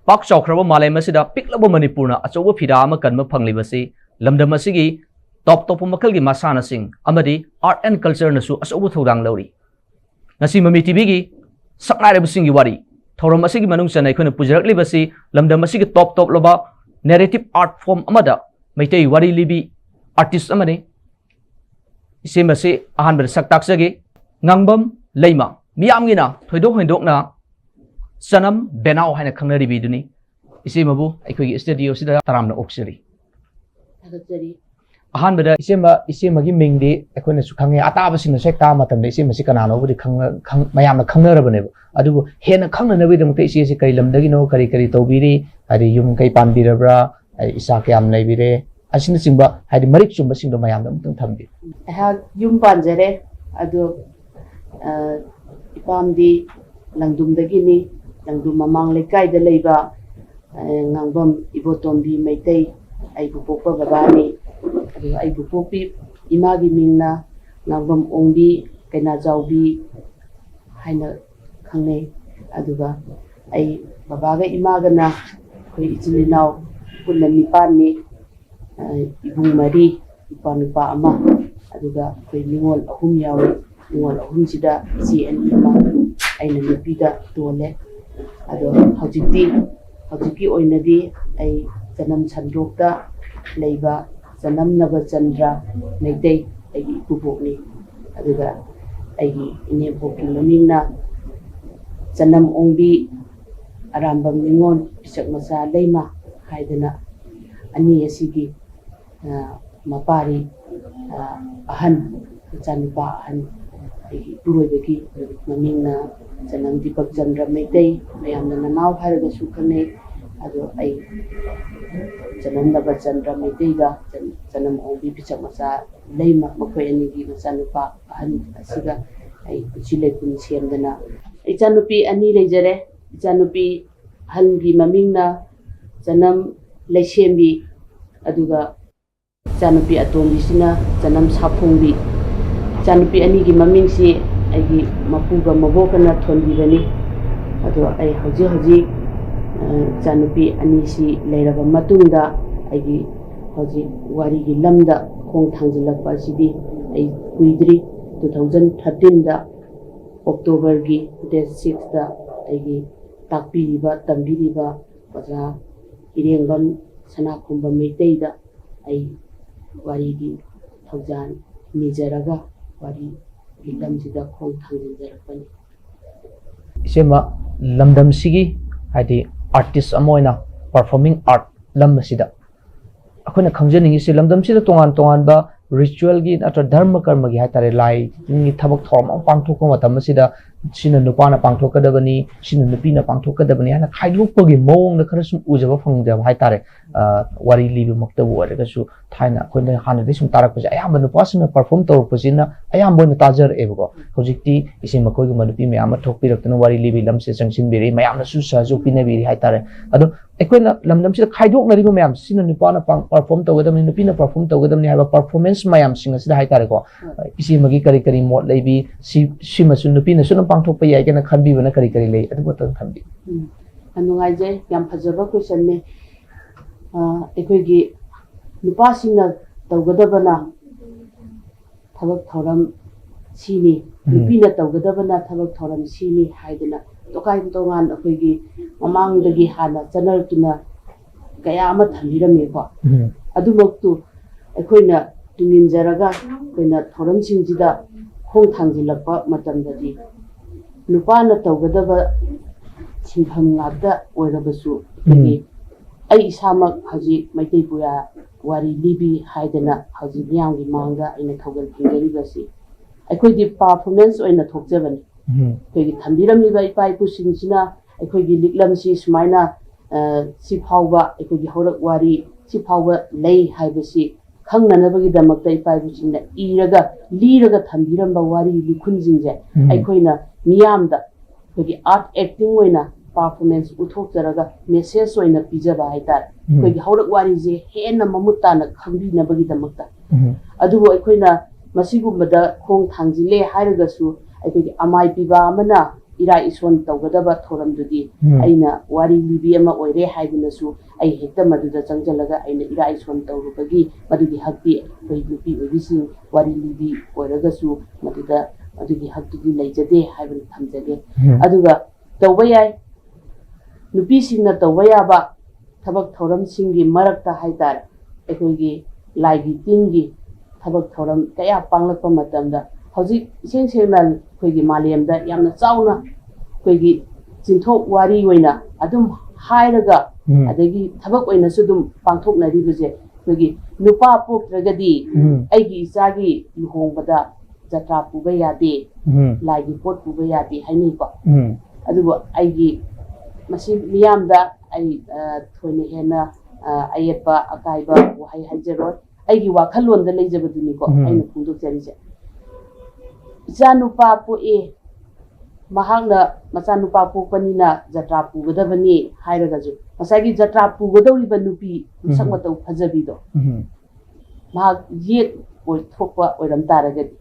पाक चौखरब मालेम असिदा पिकलब मणिपुरना अचौब फिदा अमा कन्म फंगलिबसि लमदम असिगी टॉप टॉप मखलगी मसानासिंग अमदि आर्ट एंड कल्चर नसु अचौब थौदांग लौरी नसी ममी टीवी सकनाइरबसिंगी वारी थौरम असिगी मनुंग चना अखोना पुजरकलिबसि लमदम असिगी टॉप टॉप लबा नैरेटिव आर्ट फॉर्म अमदा मैतै वारी लिबी आर्टिस्ट अमने इसेम असे अहानबद सक्ताक्सगे ngangbam leima miyamgina thoidok hoindokna sanam benau haina khangnari duni isemabu aikoi studio sida taramna oksiri ahanbada isemagi mingdi aikoina su khange ataba singna sekta matamda isemasi kanano budi mayamna khangnarabane adubu hena khangnana bidam te ise kai lamdagi no kari kari tobiri ari yum kai panbirabra isa kyam leibire asina singba hadi marik chumba singdo mayamda mutang thambi ha yum panjare adu ipamdi langdumdagini langdum mamang lekai da leiba ngangbam ibotombi maitai ai bupokpa babani adu ai bupopi imagi mingna ngangbam ongbi kaina jawbi haina khangne aduga ai babaga imagana koi ichilinaw kunna nipani ibung mari ipanupa ama aduga koi ningol ahum yawi ningol ahum sida CN ma aina nupida tole ado hojiki oinadi ai janam chandrokta leiba janam naba chandra meidei ai bubokni aduga ai ine boki mamingna janam ongbi arambam ningon pisak masa leima haidana ani asigi mapari ahan chanupa ahan puroibeki mamingna janam Deepak Chandra Meitei mayamna nanaw haraga su khanei ado ai janam Naba Chandra Meitei ga janam ongbi pichak masa leima makoi anigi machanupa ahan asiga ai chile kun siamdana ichanupi ani leijare ichanupi hangi mamingna janam leisembi aduga ichanupi atombi sina janam Saphongbi ichanupi anigi mamingsi aigi mapuga mabokana thonbibani ado ai hoji ichanupi anisi leiraba matungda aigi hoji wari gi lamda khong thangjilakpa sidi ai kuidri 2013 da October gi date 6 da aigi takpiriba tambiriba oja irengam sanakhumba meitei da ai wari gi thaujan nijaraga wari lamsida khong thangjinjarakpani isema lamdam sigi hadi artist amoina performing art lam sida akhona khangjaningi se lamdam sida tongan ba ritual gi atra dharma karma gi hatare lai ni thabak thom pangthokko matam sida sina nupana pangthokadabani sina nupina pangthokadabani hana khaidukpagi mawong na kharasum ujaba phangdam haitare wari libi maktabu waragasu thaina khona hana disum tarakpasi ayamba nupasina perform tawrpasina ayamba na tajar ebo hojikti isi makoi gi manupi me ama thokpiraktana wari libi lamse changsin biri mayamna su sajo pinabiri haitare ado aikoina lamdam sida khaidoknariba mayam sina nupana perform tawgadamni nupina perform tawgadamni haiba performance mayam singa sida haitare ko isi magi kari mod leibi simasu nupina suna pangthokpa yai kana khanbibana kari lei adu botan khanbi anungaije yam phajaba question ne aikoigi nupa singna tawgadabana thabak thoram sini nupina tawgadabana thabak thoram sini haidana tokai tongan akoigi mamangdagi hana channel tuna kaya ama thambiramne ko adumaktu aikoina tuninjaraga koina thoram singjida khong thangjilakpa matamdadi nupana tawgadaba sinpham ngakda oirabasu ai isamak haji maitai puya wari libi haidana haji miyamgi mangda aina thogal phingjaribasi aikoidi performance oina thokjabani koigi thambiramniba ipai pusingsina aikoigi liklamsi sumaina si phawba aikoigi horak wari si phawba lei haibasi khangnanabagi damakta ipai pusingna iraga liraga thambiramba wari likhunjingje aikoina miyamda koigi art acting oina performance uthokjaraga message oina pijaba haitar koigi horak wari je henna mamutana khangbinabagi damakta adubo aikoina masigumada khong thangjile hairagasu aikoigi amai piba amana ꯏꯔꯥ ꯏꯁꯣꯟ ꯇꯧꯒꯗꯕ ꯊꯧꯔꯝꯗꯨꯗꯤ ꯑꯩꯅ ꯋꯥꯔꯤ ꯂꯤꯕꯤ ꯑꯃ ꯑꯣꯏꯔꯦ ꯍꯥꯏꯗꯨꯅꯁꯨ ꯑꯩ ꯍꯦꯛꯇ ꯃꯗꯨꯗ ꯆꯪꯁꯤꯜꯂꯒ ꯑꯩꯅ ꯏꯔꯥ ꯏꯁꯣꯟ ꯇꯧꯔꯨꯕꯒꯤ ꯃꯗꯨꯒꯤ ꯍꯛꯇꯤ ꯑꯩꯈꯣꯏ ꯅꯨꯄꯤ ꯑꯣꯏꯕꯤꯁꯤꯡ ꯋꯥꯔꯤ ꯂꯤꯕꯤ ꯑꯣꯏꯔꯒꯁꯨ ꯃꯗꯨꯗ ꯑꯗꯨꯒꯤ ꯍꯛꯇꯨꯗꯤ ꯂꯩꯖꯗꯦ ꯍꯥꯏꯕꯅ ꯊꯝꯖꯒꯦ ꯑꯗꯨꯒ ꯇꯧꯕ ꯌꯥꯏ ꯅꯨꯄꯤꯁꯤꯡꯅ ꯇꯧꯕ ꯌꯥꯕ ꯊꯕꯛ ꯊꯧꯔꯝꯁꯤꯡꯒꯤ ꯃꯔꯛꯇ ꯍꯥꯏꯇꯥꯔꯦ ꯑꯩꯈꯣꯏꯒꯤ ꯂꯥꯏꯒꯤ ꯇꯤꯟꯒꯤ ꯊꯕꯛ ꯊꯧꯔꯝ ꯀꯌꯥ ꯄꯥꯡꯂꯛꯄ ꯃꯇꯝꯗ ꯍꯧꯖꯤꯛ ꯏꯁꯦꯡ ꯁꯦꯡꯅ ꯑꯩꯈꯣꯏꯒꯤ ꯃꯥꯂꯦꯝꯗ ꯌꯥꯝꯅ ꯆꯥꯎꯅ ꯑꯩꯈꯣꯏꯒꯤ ꯆꯤꯟꯊꯣꯛ ꯋꯥꯔꯤ ꯑꯣꯏꯅ ꯑꯗꯨꯝ ꯍꯥꯏꯔꯒ ꯑꯗꯒꯤ ꯊꯕꯛ ꯑꯣꯏꯅꯁꯨ ꯑꯗꯨꯝ ꯄꯥꯡꯊꯣꯛꯅꯔꯤꯕꯁꯦ ꯑꯩꯈꯣꯏꯒꯤ ꯅꯨꯄꯥ ꯄꯣꯛꯇ꯭ꯔꯒꯗꯤ ꯑꯩꯒꯤ ꯏꯆꯥꯒꯤ ꯂꯨꯍꯣꯡꯕꯗ ꯖꯇ꯭ꯔꯥ ꯄꯨꯕ ꯌꯥꯗꯦ ꯂꯥꯏꯒꯤ ꯄꯣꯠ ꯄꯨꯕ ꯌꯥꯗꯦ ꯍꯥꯏꯅꯩꯀꯣ ꯑꯗꯨꯕꯨ ꯑꯩꯒꯤ ꯃꯁꯤ ꯃꯤꯌꯥꯝꯗ ꯑꯩ ꯊꯣꯏꯅ ꯍꯦꯟꯅ ꯑꯌꯦꯠꯄ ꯑꯀꯥꯏꯕ ꯋꯥꯍꯩ ꯍꯥꯏꯖꯔꯣꯏ ꯑꯩꯒꯤ ꯋꯥꯈꯜꯂꯣꯟꯗ ꯂꯩꯖꯕꯗꯨꯅꯤꯀꯣ ꯑꯩꯅ ꯐꯣꯡꯗꯣꯛꯆꯔꯤꯁꯦ ꯏꯆꯥ ꯅꯨꯄꯥ ꯄꯣꯛꯑꯦ ꯃꯍꯥꯛꯅ ꯃꯆꯥꯅꯨꯄꯥ ꯄꯣꯛꯄꯅꯤꯅ ꯖꯇ꯭ꯔꯥ ꯄꯨꯒꯗꯕꯅꯤ ꯍꯥꯏꯔꯒꯁꯨ ꯉꯁꯥꯏꯒꯤ ꯖꯇ꯭ꯔꯥ ꯄꯨꯒꯗꯧꯔꯤꯕ ꯅꯨꯄꯤ ꯃꯁꯛ ꯃꯇꯧ ꯐꯖꯕꯤꯗꯣ ꯃꯍꯥꯛ ꯌꯦꯛ ꯊꯣꯛꯄ ꯑꯣꯏꯔꯝ ꯇꯥꯔꯒꯗꯤ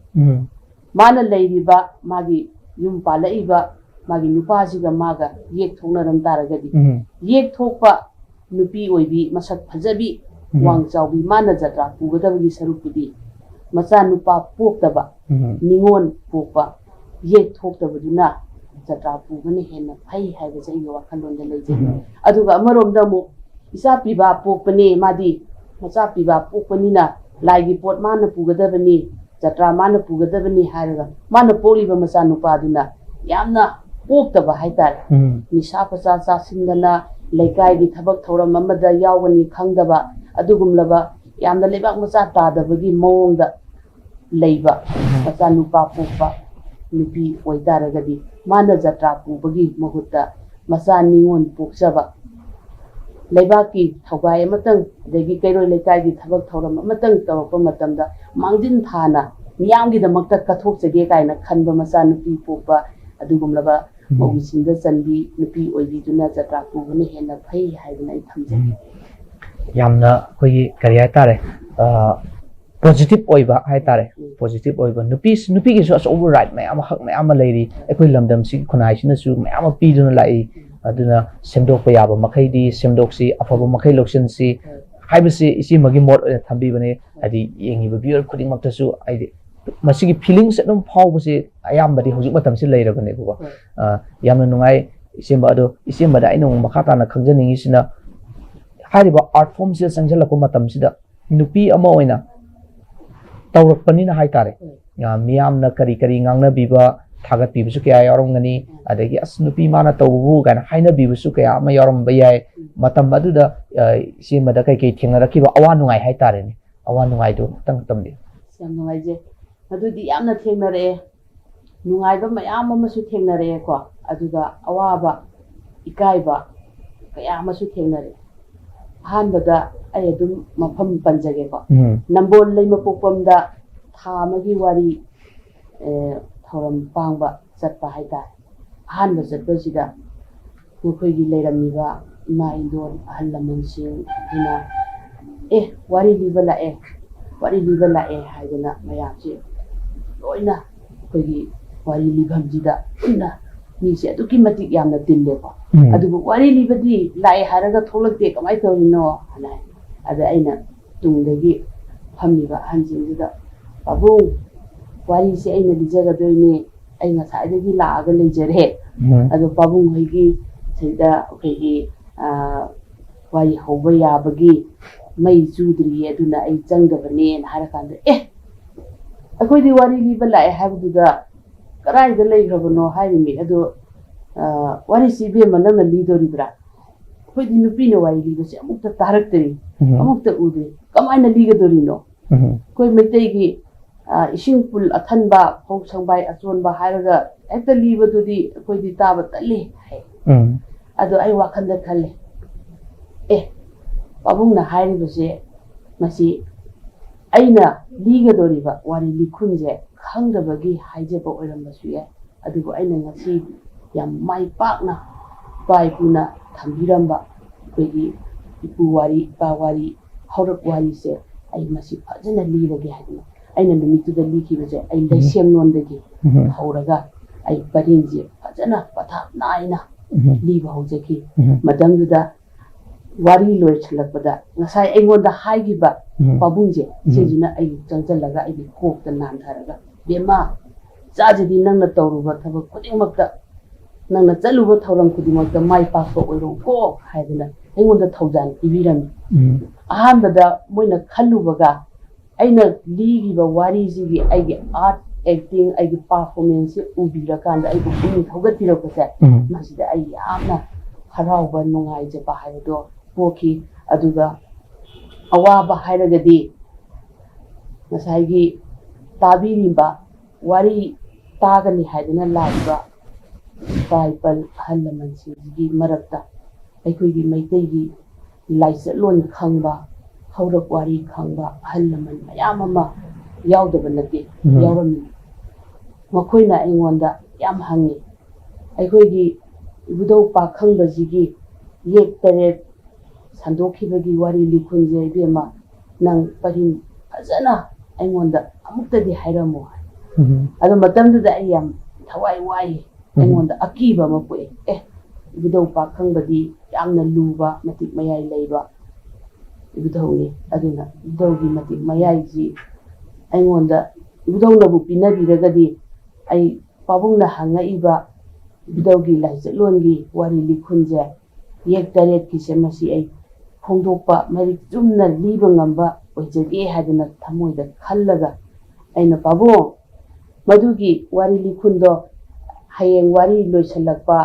ꯃꯥꯅ ꯂꯩꯔꯤꯕ ꯃꯥꯒꯤ ꯌꯨꯝ ꯄꯥꯜꯂꯛꯏꯕ ꯃꯥꯒꯤ ꯅꯨꯄꯥꯁꯤꯒ ꯃꯥꯒ ꯌꯦꯛ ꯊꯣꯛꯅꯔꯝ ꯇꯥꯔꯒꯗꯤ ꯌꯦꯛ ꯊꯣꯛꯄ ꯅꯨꯄꯤ ꯑꯣꯏꯕꯤ ꯃꯁꯛ ꯐꯖꯕꯤ ꯋꯥꯡ ꯆꯥꯎꯕꯤ ꯃꯥꯅ ꯖꯇ꯭ꯔꯥ ꯄꯨꯒꯗꯕꯒꯤ ꯁꯔꯨꯛꯄꯨꯗꯤ ꯃꯆꯥꯅꯨꯄꯥ ꯄꯣꯛꯇꯕ ꯅꯤꯉꯣꯟ ꯄꯣꯛꯄ ꯌꯦꯛ ꯊꯣꯛꯇꯕꯗꯨꯅ ꯖꯇ꯭ꯔꯥ ꯄꯨꯕꯅ ꯍꯦꯟꯅ ꯐꯩ ꯍꯥꯏꯕꯁꯦ ꯑꯩꯒꯤ ꯋꯥꯈꯜꯂꯣꯟꯗ ꯂꯩꯖꯩ ꯑꯗꯨꯒ ꯑꯃꯔꯣꯝꯗ ꯑꯃꯨꯛ ꯏꯆꯥ ꯄꯤꯕꯥ ꯄꯣꯛꯄꯅꯦ ꯃꯥꯗꯤ ꯃꯆꯥ ꯄꯤꯕꯥ ꯄꯣꯛꯄꯅꯤꯅ ꯂꯥꯏꯒꯤ ꯄꯣꯠ ꯃꯥꯅ ꯄꯨꯒꯗꯕꯅꯤ ꯖꯇ꯭ꯔꯥ ꯃꯥꯅ ꯄꯨꯒꯗꯕꯅꯤ ꯍꯥꯏꯔꯒ ꯃꯥꯅ ꯄꯣꯛꯂꯤꯕ ꯃꯆꯥꯅꯨꯄꯥꯗꯨꯅ ꯌꯥꯝꯅ ꯄꯣꯛꯇꯕ ꯍꯥꯏꯇꯥꯔꯦ ꯅꯤꯁꯥ ꯄꯁꯥ ꯆꯥꯁꯤꯟꯗꯅ ꯂꯩꯀꯥꯏꯒꯤ ꯊꯕꯛ ꯊꯧꯔꯝ ꯑꯃꯗ ꯌꯥꯎꯒꯅꯤ ꯈꯪꯗꯕ ꯑꯗꯨꯒꯨꯝꯂꯕ ꯌꯥꯝꯅ ꯂꯩꯕꯥꯛ ꯃꯆꯥ ꯇꯥꯗꯕꯒꯤ ꯃꯑꯣꯡꯗ ꯂꯩꯕ ꯃꯆꯥꯅꯨꯄꯥ ꯄꯣꯛꯄ ꯅꯨꯄꯤ ꯑꯣꯏꯇꯥꯔꯒꯗꯤ ꯃꯥꯅ ꯖꯇ꯭ꯔꯥ ꯄꯨꯕꯒꯤ ꯃꯍꯨꯠꯇ ꯃꯆꯥ ꯅꯤꯉꯣꯟ ꯄꯣꯛꯆꯕ ꯂꯩꯕꯥꯛꯀꯤ ꯊꯧꯒꯥꯏ ꯑꯃꯇꯪ ꯑꯗꯒꯤ ꯀꯩꯔꯣꯏ ꯂꯩꯀꯥꯏꯒꯤ ꯊꯕꯛ ꯊꯧꯔꯝ ꯑꯃꯇꯪ ꯇꯧꯔꯛꯄ ꯃꯇꯝꯗ ꯃꯥꯡꯖꯤꯟ ꯊꯥꯅ ꯃꯤꯌꯥꯝꯒꯤꯗꯃꯛꯇ ꯀꯠꯊꯣꯛꯆꯒꯦ ꯀꯥꯏꯅ ꯈꯟꯕ ꯃꯆꯥꯅꯨꯄꯤ ꯄꯣꯛꯄ ꯑꯗꯨꯒꯨꯝꯂꯕ ꯃꯧꯒꯤꯁꯤꯡꯗ ꯆꯟꯕꯤ ꯅꯨꯄꯤ ꯑꯣꯏꯕꯤꯗꯨꯅ ꯖꯇ꯭ꯔꯥ ꯄꯨꯕꯅ ꯍꯦꯟꯅ ꯐꯩ ꯍꯥꯏꯗꯅ ꯑꯩ ꯊꯝꯖꯒꯦ ꯌꯥꯝꯅ ꯑꯩꯈꯣꯏꯒꯤ ꯀꯔꯤ ꯍꯥꯏꯇꯥꯔꯦ ꯄꯣꯖꯤꯇꯤꯚ ꯑꯣꯏꯕ ꯍꯥꯏꯇꯥꯔꯦ ꯄꯣꯖꯤꯇꯤꯚ ꯑꯣꯏꯕ ꯅꯨꯄꯤꯒꯤꯁꯨ ꯑꯆꯧꯕ ꯔꯥꯏꯠ ꯃꯌꯥꯝ ꯍꯛ ꯃꯌꯥꯝ ꯑꯃ ꯂꯩꯔꯤ ꯑꯩꯈꯣꯏ ꯂꯝꯗꯝꯁꯤꯒꯤ ꯈꯨꯟꯅꯥꯏꯁꯤꯅꯁꯨ ꯃꯌꯥꯝ ꯑꯃ ꯄꯤꯗꯨꯅ ꯂꯥꯛꯏ ꯑꯗꯨꯅ ꯁꯦꯝꯗꯣꯛꯄ ꯌꯥꯕ ꯃꯈꯩꯗꯤ ꯁꯦꯝꯗꯣꯛꯁꯤ ꯑꯐꯕ ꯃꯈꯩ ꯂꯧꯁꯤꯟꯁꯤ ꯍꯥꯏꯕꯁꯤ ꯏꯆꯦꯃꯒꯤ ꯃꯣꯠ ꯑꯣꯏꯅ ꯊꯝꯕꯤꯕꯅꯦ ꯍꯥꯏꯗꯤ ꯌꯦꯡꯉꯤꯕ ꯚꯤꯌꯔ ꯈꯨꯗꯤꯡꯃꯛꯇꯁꯨ ꯍꯥꯏꯗꯤ ꯃꯁꯤꯒꯤ ꯐꯤꯂꯤꯡꯁ ꯑꯗꯨꯝ ꯐꯥꯎꯕꯁꯤ ꯑꯌꯥꯝꯕꯗꯤ ꯍꯧꯖꯤꯛ ꯃꯇꯝꯁꯤ ꯂꯩꯔꯕꯅꯦꯕꯀꯣ ꯌꯥꯝꯅ ꯅꯨꯡꯉꯥꯏ ꯏꯆꯦꯝꯕ ꯑꯗꯣ ꯏꯆꯦꯝꯕꯗ ꯑꯩꯅ ꯃꯈꯥ ꯇꯥꯅ ꯈꯪꯖꯅꯤꯡꯉꯤꯁꯤꯅ ꯍꯥꯏꯔꯤꯕ ꯑꯥꯔꯠ ꯐꯣꯝꯁꯤꯗ ꯆꯪꯁꯤꯜꯂꯛꯄ ꯃꯇꯝꯁꯤꯗ ꯅꯨꯄꯤ ꯑꯃ ꯑꯣꯏꯅ ꯇꯧꯔꯛꯄꯅꯤꯅ ꯍꯥꯏꯇꯥꯔꯦ ꯃꯤꯌꯥꯝꯅ ꯀꯔꯤ ꯀꯔꯤ ꯉꯥꯡꯅꯕꯤꯕ ꯊꯥꯒꯠꯄꯤꯕꯁꯨ ꯀꯌꯥ ꯌꯥꯎꯔꯝꯒꯅꯤ ꯑꯗꯒꯤ ꯑꯁ ꯅꯨꯄꯤ ꯃꯥꯅ ꯇꯧꯕꯕꯨ ꯀꯥꯏꯅ ꯍꯥꯏꯅꯕꯤꯕꯁꯨ ꯀꯌꯥ ꯑꯃ ꯌꯥꯎꯔꯝꯕ ꯌꯥꯏ ꯃꯇꯝ ꯑꯗꯨꯗ ꯏꯆꯦꯃꯗ ꯀꯩꯀꯩ ꯊꯦꯡꯅꯔꯛꯈꯤꯕ ꯑꯋꯥ ꯅꯨꯡꯉꯥꯏ ꯍꯥꯏꯇꯥꯔꯦꯅꯦ ꯑꯋꯥ ꯅꯨꯡꯉꯥꯏꯗꯨ ꯈꯤꯇꯪ ꯇꯝꯕꯤꯌꯨ ꯌꯥꯝ ꯅꯨꯡꯉꯥꯏꯖꯩ ꯑꯗꯨꯗꯤ ꯌꯥꯝꯅ ꯊꯦꯡꯅꯔꯛꯑꯦ ꯅꯨꯡꯉꯥꯏꯕ ꯃꯌꯥꯝ ꯑꯃꯁꯨ ꯊꯦꯡꯅꯔꯛꯑꯦꯀꯣ ꯑꯗꯨꯒ ꯑꯋꯥꯕ ꯏꯀꯥꯏꯕ ꯀꯌꯥ ꯑꯃꯁꯨ ꯊꯦꯡꯅꯔꯛꯑꯦ ꯑꯍꯥꯟꯕꯗ ꯑꯩ ꯑꯗꯨꯝ ꯃꯐꯝ ꯄꯟꯖꯒꯦꯀꯣ ꯅꯝꯕꯣꯜ ꯂꯩꯃꯄꯣꯛꯄꯝꯗ ꯊꯥ ꯑꯃꯒꯤ ꯋꯥꯔꯤ ꯊꯧꯔꯝ ꯄꯥꯡꯕ ꯆꯠꯄ ꯍꯥꯏꯇꯥꯔꯦ ꯑꯍꯥꯟꯕ ꯆꯠꯄꯁꯤꯗ ꯃꯈꯣꯏꯒꯤ ꯂꯩꯔꯝꯃꯤꯕ ꯏꯃꯥ ꯏꯟꯗꯣꯟ ꯑꯍꯜ ꯂꯃꯟꯁꯤꯡꯗꯨꯅ ꯋꯥꯔꯤ ꯂꯤꯕ ꯂꯥꯛꯑꯦ ꯍꯥꯏꯗꯅ ꯃꯌꯥꯝꯁꯦ ꯂꯣꯏꯅ ꯑꯩꯈꯣꯏꯒꯤ ꯋꯥꯔꯤ ꯂꯤꯐꯝꯁꯤꯗ ꯄꯨꯟꯅ ꯃꯤꯁꯦ ꯑꯗꯨꯛꯀꯤ ꯃꯇꯤꯛ ꯌꯥꯝꯅ ꯇꯤꯜꯂꯦꯀꯣ ꯑꯗꯨꯕꯨ ꯋꯥꯔꯤ ꯂꯤꯕꯗꯤ ꯂꯥꯛꯑꯦ ꯍꯥꯏꯔꯒ ꯊꯣꯛꯂꯛꯇꯦ ꯀꯃꯥꯏꯅ ꯇꯧꯔꯤꯅꯣ ꯍꯥꯏꯅ ꯍꯥꯏ ꯑꯗ ꯑꯩꯅ ꯇꯨꯡꯗꯒꯤ ꯐꯝꯃꯤꯕ ꯑꯍꯟꯁꯤꯡꯗꯨꯗ ꯄꯥꯕꯨꯡ ꯋꯥꯔꯤꯁꯦ ꯑꯩꯅ ꯂꯤꯖꯒꯗꯣꯏꯅꯦ ꯑꯩ ꯉꯁꯥꯏꯗꯒꯤ ꯂꯥꯛꯑꯒ ꯂꯩꯖꯔꯦ ꯑꯗꯣ ꯄꯥꯕꯨꯡ ꯍꯣꯏꯒꯤ ꯁꯤꯗ ꯑꯩꯈꯣꯏꯒꯤ ꯋꯥꯔꯤ ꯍꯧꯕ ꯌꯥꯕꯒꯤ ꯃꯩ ꯆꯨꯗ꯭ꯔꯤꯌꯦ ꯑꯗꯨꯅ ꯑꯩ ꯆꯪꯗꯕꯅꯦꯅ ꯍꯥꯏꯔꯀꯥꯟꯗ ꯑꯩꯈꯣꯏꯗꯤ ꯋꯥꯔꯤ ꯂꯤꯕ ꯂꯥꯛꯑꯦ ꯍꯥꯏꯕꯗꯨꯗ ꯀꯗꯥꯏꯗ ꯂꯩꯈ꯭ꯔꯕꯅꯣ ꯍꯥꯏꯔꯤꯃꯤ ꯑꯗꯣ ꯋꯥꯔꯤꯁꯤ ꯏꯕꯦꯝꯃ ꯅꯪꯅ ꯂꯤꯗꯣꯔꯤꯕ꯭ꯔꯥ ꯑꯩꯈꯣꯏꯗꯤ ꯅꯨꯄꯤꯅ ꯋꯥꯔꯤ ꯂꯤꯕꯁꯦ ꯑꯃꯨꯛꯇ ꯇꯥꯔꯛꯇ꯭ꯔꯤ ꯑꯃꯨꯛꯇ ꯎꯗ꯭ꯔꯤ ꯀꯃꯥꯏꯅ ꯂꯤꯒꯗꯣꯔꯤꯅꯣ ꯑꯩꯈꯣꯏ ꯃꯩꯇꯩꯒꯤ ꯏꯁꯤꯡ ꯄꯨꯜ ꯑꯊꯟꯕ ꯐꯧ ꯁꯪꯕꯥꯏ ꯑꯆꯣꯟꯕ ꯍꯥꯏꯔꯒ ꯍꯦꯛꯇ ꯂꯤꯕꯗꯨꯗꯤ ꯑꯩꯈꯣꯏꯗꯤ ꯇꯥꯕ ꯇꯜꯂꯤ ꯍꯥꯏ ꯑꯗꯣ ꯑꯩ ꯋꯥꯈꯜꯗ ꯈꯜꯂꯦ ꯄꯥꯕꯨꯡꯅ ꯍꯥꯏꯔꯤꯕꯁꯦ ꯃꯁꯤ ꯑꯩꯅ ꯂꯤꯒꯗꯧꯔꯤꯕ ꯋꯥꯔꯤ ꯂꯤꯈꯨꯟꯁꯦ ꯈꯪꯗꯕꯒꯤ ꯍꯥꯏꯖꯕ ꯑꯣꯏꯔꯝꯕꯁꯨ ꯌꯥꯏ ꯑꯗꯨꯕꯨ ꯑꯩꯅ ꯉꯁꯤ ꯌꯥꯝ ꯃꯥꯏ ꯄꯥꯛꯅ ꯏꯄꯥ ꯏꯄꯨꯅ ꯊꯝꯕꯤꯔꯝꯕ ꯑꯩꯈꯣꯏꯒꯤ ꯏꯄꯨ ꯋꯥꯔꯤ ꯏꯄꯥ ꯋꯥꯔꯤ ꯍꯧꯔꯛ ꯋꯥꯔꯤꯁꯦ ꯑꯩ ꯃꯁꯤ ꯐꯖꯅ ꯂꯤꯔꯒꯦ ꯍꯥꯏꯗꯅ ꯑꯩꯅ ꯅꯨꯃꯤꯠꯇꯨꯗ ꯂꯤꯈꯤꯕꯁꯦ ꯑꯩ ꯂꯩꯁꯦꯝꯂꯣꯟꯗꯒꯤ ꯍꯧꯔꯒ ꯑꯩ ꯄꯔꯤꯡꯁꯦ ꯐꯖꯅ ꯄꯊꯥꯞ ꯅꯥꯏꯅ ꯂꯤꯕ ꯍꯧꯖꯈꯤ Mhm. ꯃꯇꯝꯗꯨꯗ ꯋꯥꯔꯤ ꯂꯣꯏꯁꯤꯜꯂꯛꯄꯗ ꯉꯁꯥꯏ ꯑꯩꯉꯣꯟꯗ ꯍꯥꯏꯈꯤꯕ ꯄꯥꯕꯨꯡꯁꯦ ꯁꯤꯁꯤꯅ ꯑꯩ ꯆꯪꯁꯤꯜꯂꯒ ꯑꯩꯒꯤ ꯀꯣꯛꯇ ꯅꯥꯟꯊꯔꯒ ꯕꯦꯝꯃ ꯆꯥꯖꯗꯤ ꯅꯪꯅ ꯇꯧꯔꯨꯕ ꯊꯕꯛ ꯈꯨꯗꯤꯡꯃꯛꯇ ꯅꯪꯅ ꯆꯠꯂꯨꯕ ꯊꯧꯔꯝ ꯈꯨꯗꯤꯡꯃꯛꯇ ꯃꯥꯏ ꯄꯥꯛꯄ ꯑꯣꯏꯔꯣꯀꯣ ꯍꯥꯏꯗꯅ ꯑꯩꯉꯣꯟꯗ ꯊꯧꯖꯥꯜ ꯄꯤꯕꯤꯔꯝꯃꯤ ꯑꯍꯥꯟꯕꯗ ꯃꯣꯏꯅ ꯈꯜꯂꯨꯕꯒ ꯑꯩꯅ ꯂꯤꯈꯤꯕ ꯋꯥꯔꯤꯁꯤꯒꯤ ꯑꯩꯒꯤ ꯑꯥꯔꯠ ꯑꯦꯛꯇꯤꯡ ꯑꯩꯒꯤ ꯄꯥꯔꯐꯣꯔꯃꯦꯟꯁꯁꯦ ꯎꯕꯤꯔꯀꯥꯟꯗ ꯑꯩꯕꯨ ꯄꯨꯛꯅꯤꯡ ꯊꯧꯒꯠꯄꯤꯔꯛꯄꯁꯦ ꯃꯁꯤꯗ ꯑꯩ ꯌꯥꯝꯅ ꯍꯔꯥꯎꯕ ꯅꯨꯡꯉꯥꯏꯖꯕ ꯍꯥꯏꯕꯗꯣ ꯄꯣꯛꯈꯤ ꯑꯗꯨꯒ ꯑꯋꯥꯕ ꯍꯥꯏꯔꯒꯗꯤ ꯉꯁꯥꯏꯒꯤ ꯇꯥꯕꯤꯔꯤꯕ ꯋꯥꯔꯤ ꯇꯥꯒꯅꯤ ꯍꯥꯏꯗꯅ ꯂꯥꯛꯏꯕ ꯏꯄꯥ ꯏꯄꯜ ꯑꯍꯜ ꯂꯃꯟꯁꯤꯡꯒꯤ ꯃꯔꯛꯇ ꯑꯩꯈꯣꯏꯒꯤ ꯃꯩꯇꯩꯒꯤ ꯂꯥꯏꯆꯠꯂꯣꯟ ꯈꯪꯕ ꯍꯧꯔꯛ ꯋꯥꯔꯤ ꯈꯪꯕ ꯑꯍꯜ ꯂꯃꯟ ꯃꯌꯥꯝ ꯑꯃ ꯌꯥꯎꯗꯕ ꯅꯠꯇꯦ ꯌꯥꯎꯔꯝꯃꯤ ꯃꯈꯣꯏꯅ ꯑꯩꯉꯣꯟꯗ ꯌꯥꯝ ꯍꯪꯉꯤ ꯑꯩꯈꯣꯏꯒꯤ ꯏꯕꯨꯙꯧ ꯄꯥꯈꯪꯕꯁꯤꯒꯤ ꯌꯦꯛ ꯇꯔꯦꯠ ꯁꯟꯗꯣꯛꯈꯤꯕꯒꯤ ꯋꯥꯔꯤ ꯂꯤꯈꯨꯟꯁꯦ ꯏꯕꯦꯝꯃ ꯅꯪ ꯄꯔꯤꯡ ꯐꯖꯅ ꯑꯩꯉꯣꯟꯗ ꯑꯃꯨꯛꯇꯗꯤ ꯍꯥꯏꯔꯝꯃꯣ ꯑꯗꯨ ꯃꯇꯝꯗꯨꯗ ꯑꯩ ꯌꯥꯝ ꯊꯋꯥꯏ ꯋꯥꯏ ꯑꯩꯉꯣꯟꯗ ꯑꯀꯤꯕ ꯑꯃ ꯄꯣꯛꯑꯦ ꯏꯕꯨꯙꯧ ꯄꯥꯈꯪꯕꯗꯤ ꯌꯥꯝꯅ ꯂꯨꯕ ꯃꯇꯤꯛ ꯃꯌꯥꯏ ꯂꯩꯕ ꯏꯕꯨꯙꯧꯅꯤ ꯑꯗꯨꯅ ꯏꯕꯨꯙꯧꯒꯤ ꯃꯇꯤꯛ ꯃꯌꯥꯏꯁꯤ ꯑꯩꯉꯣꯟꯗ ꯏꯕꯨꯙꯧꯅꯕꯨ ꯄꯤꯅꯕꯤꯔꯒꯗꯤ ꯑꯩ ꯄꯥꯕꯨꯡꯅ ꯍꯪꯉꯛꯏꯕ ꯏꯕꯨꯙꯧꯒꯤ ꯂꯥꯏꯆꯠꯂꯣꯟꯒꯤ ꯋꯥꯔꯤ ꯂꯤꯈꯨꯟꯁꯦ ꯌꯦꯛ ꯇꯔꯦꯠꯀꯤꯁꯦ ꯃꯁꯤ ꯑꯩ ꯐꯣꯡꯗꯣꯛꯄ ꯃꯔꯤꯛ ꯆꯨꯝꯅ ꯂꯤꯕ ꯉꯝꯕ ꯑꯣꯏꯖꯒꯦ ꯍꯥꯏꯗꯅ ꯊꯃꯣꯏꯗ ꯈꯜꯂꯒ ꯑꯩꯅ ꯄꯥꯕꯨꯡ ꯃꯗꯨꯒꯤ ꯋꯥꯔꯤ ꯂꯤꯈꯨꯟꯗꯣ ꯍꯌꯦꯡ ꯋꯥꯔꯤ ꯂꯣꯏꯁꯤꯜꯂꯛꯄ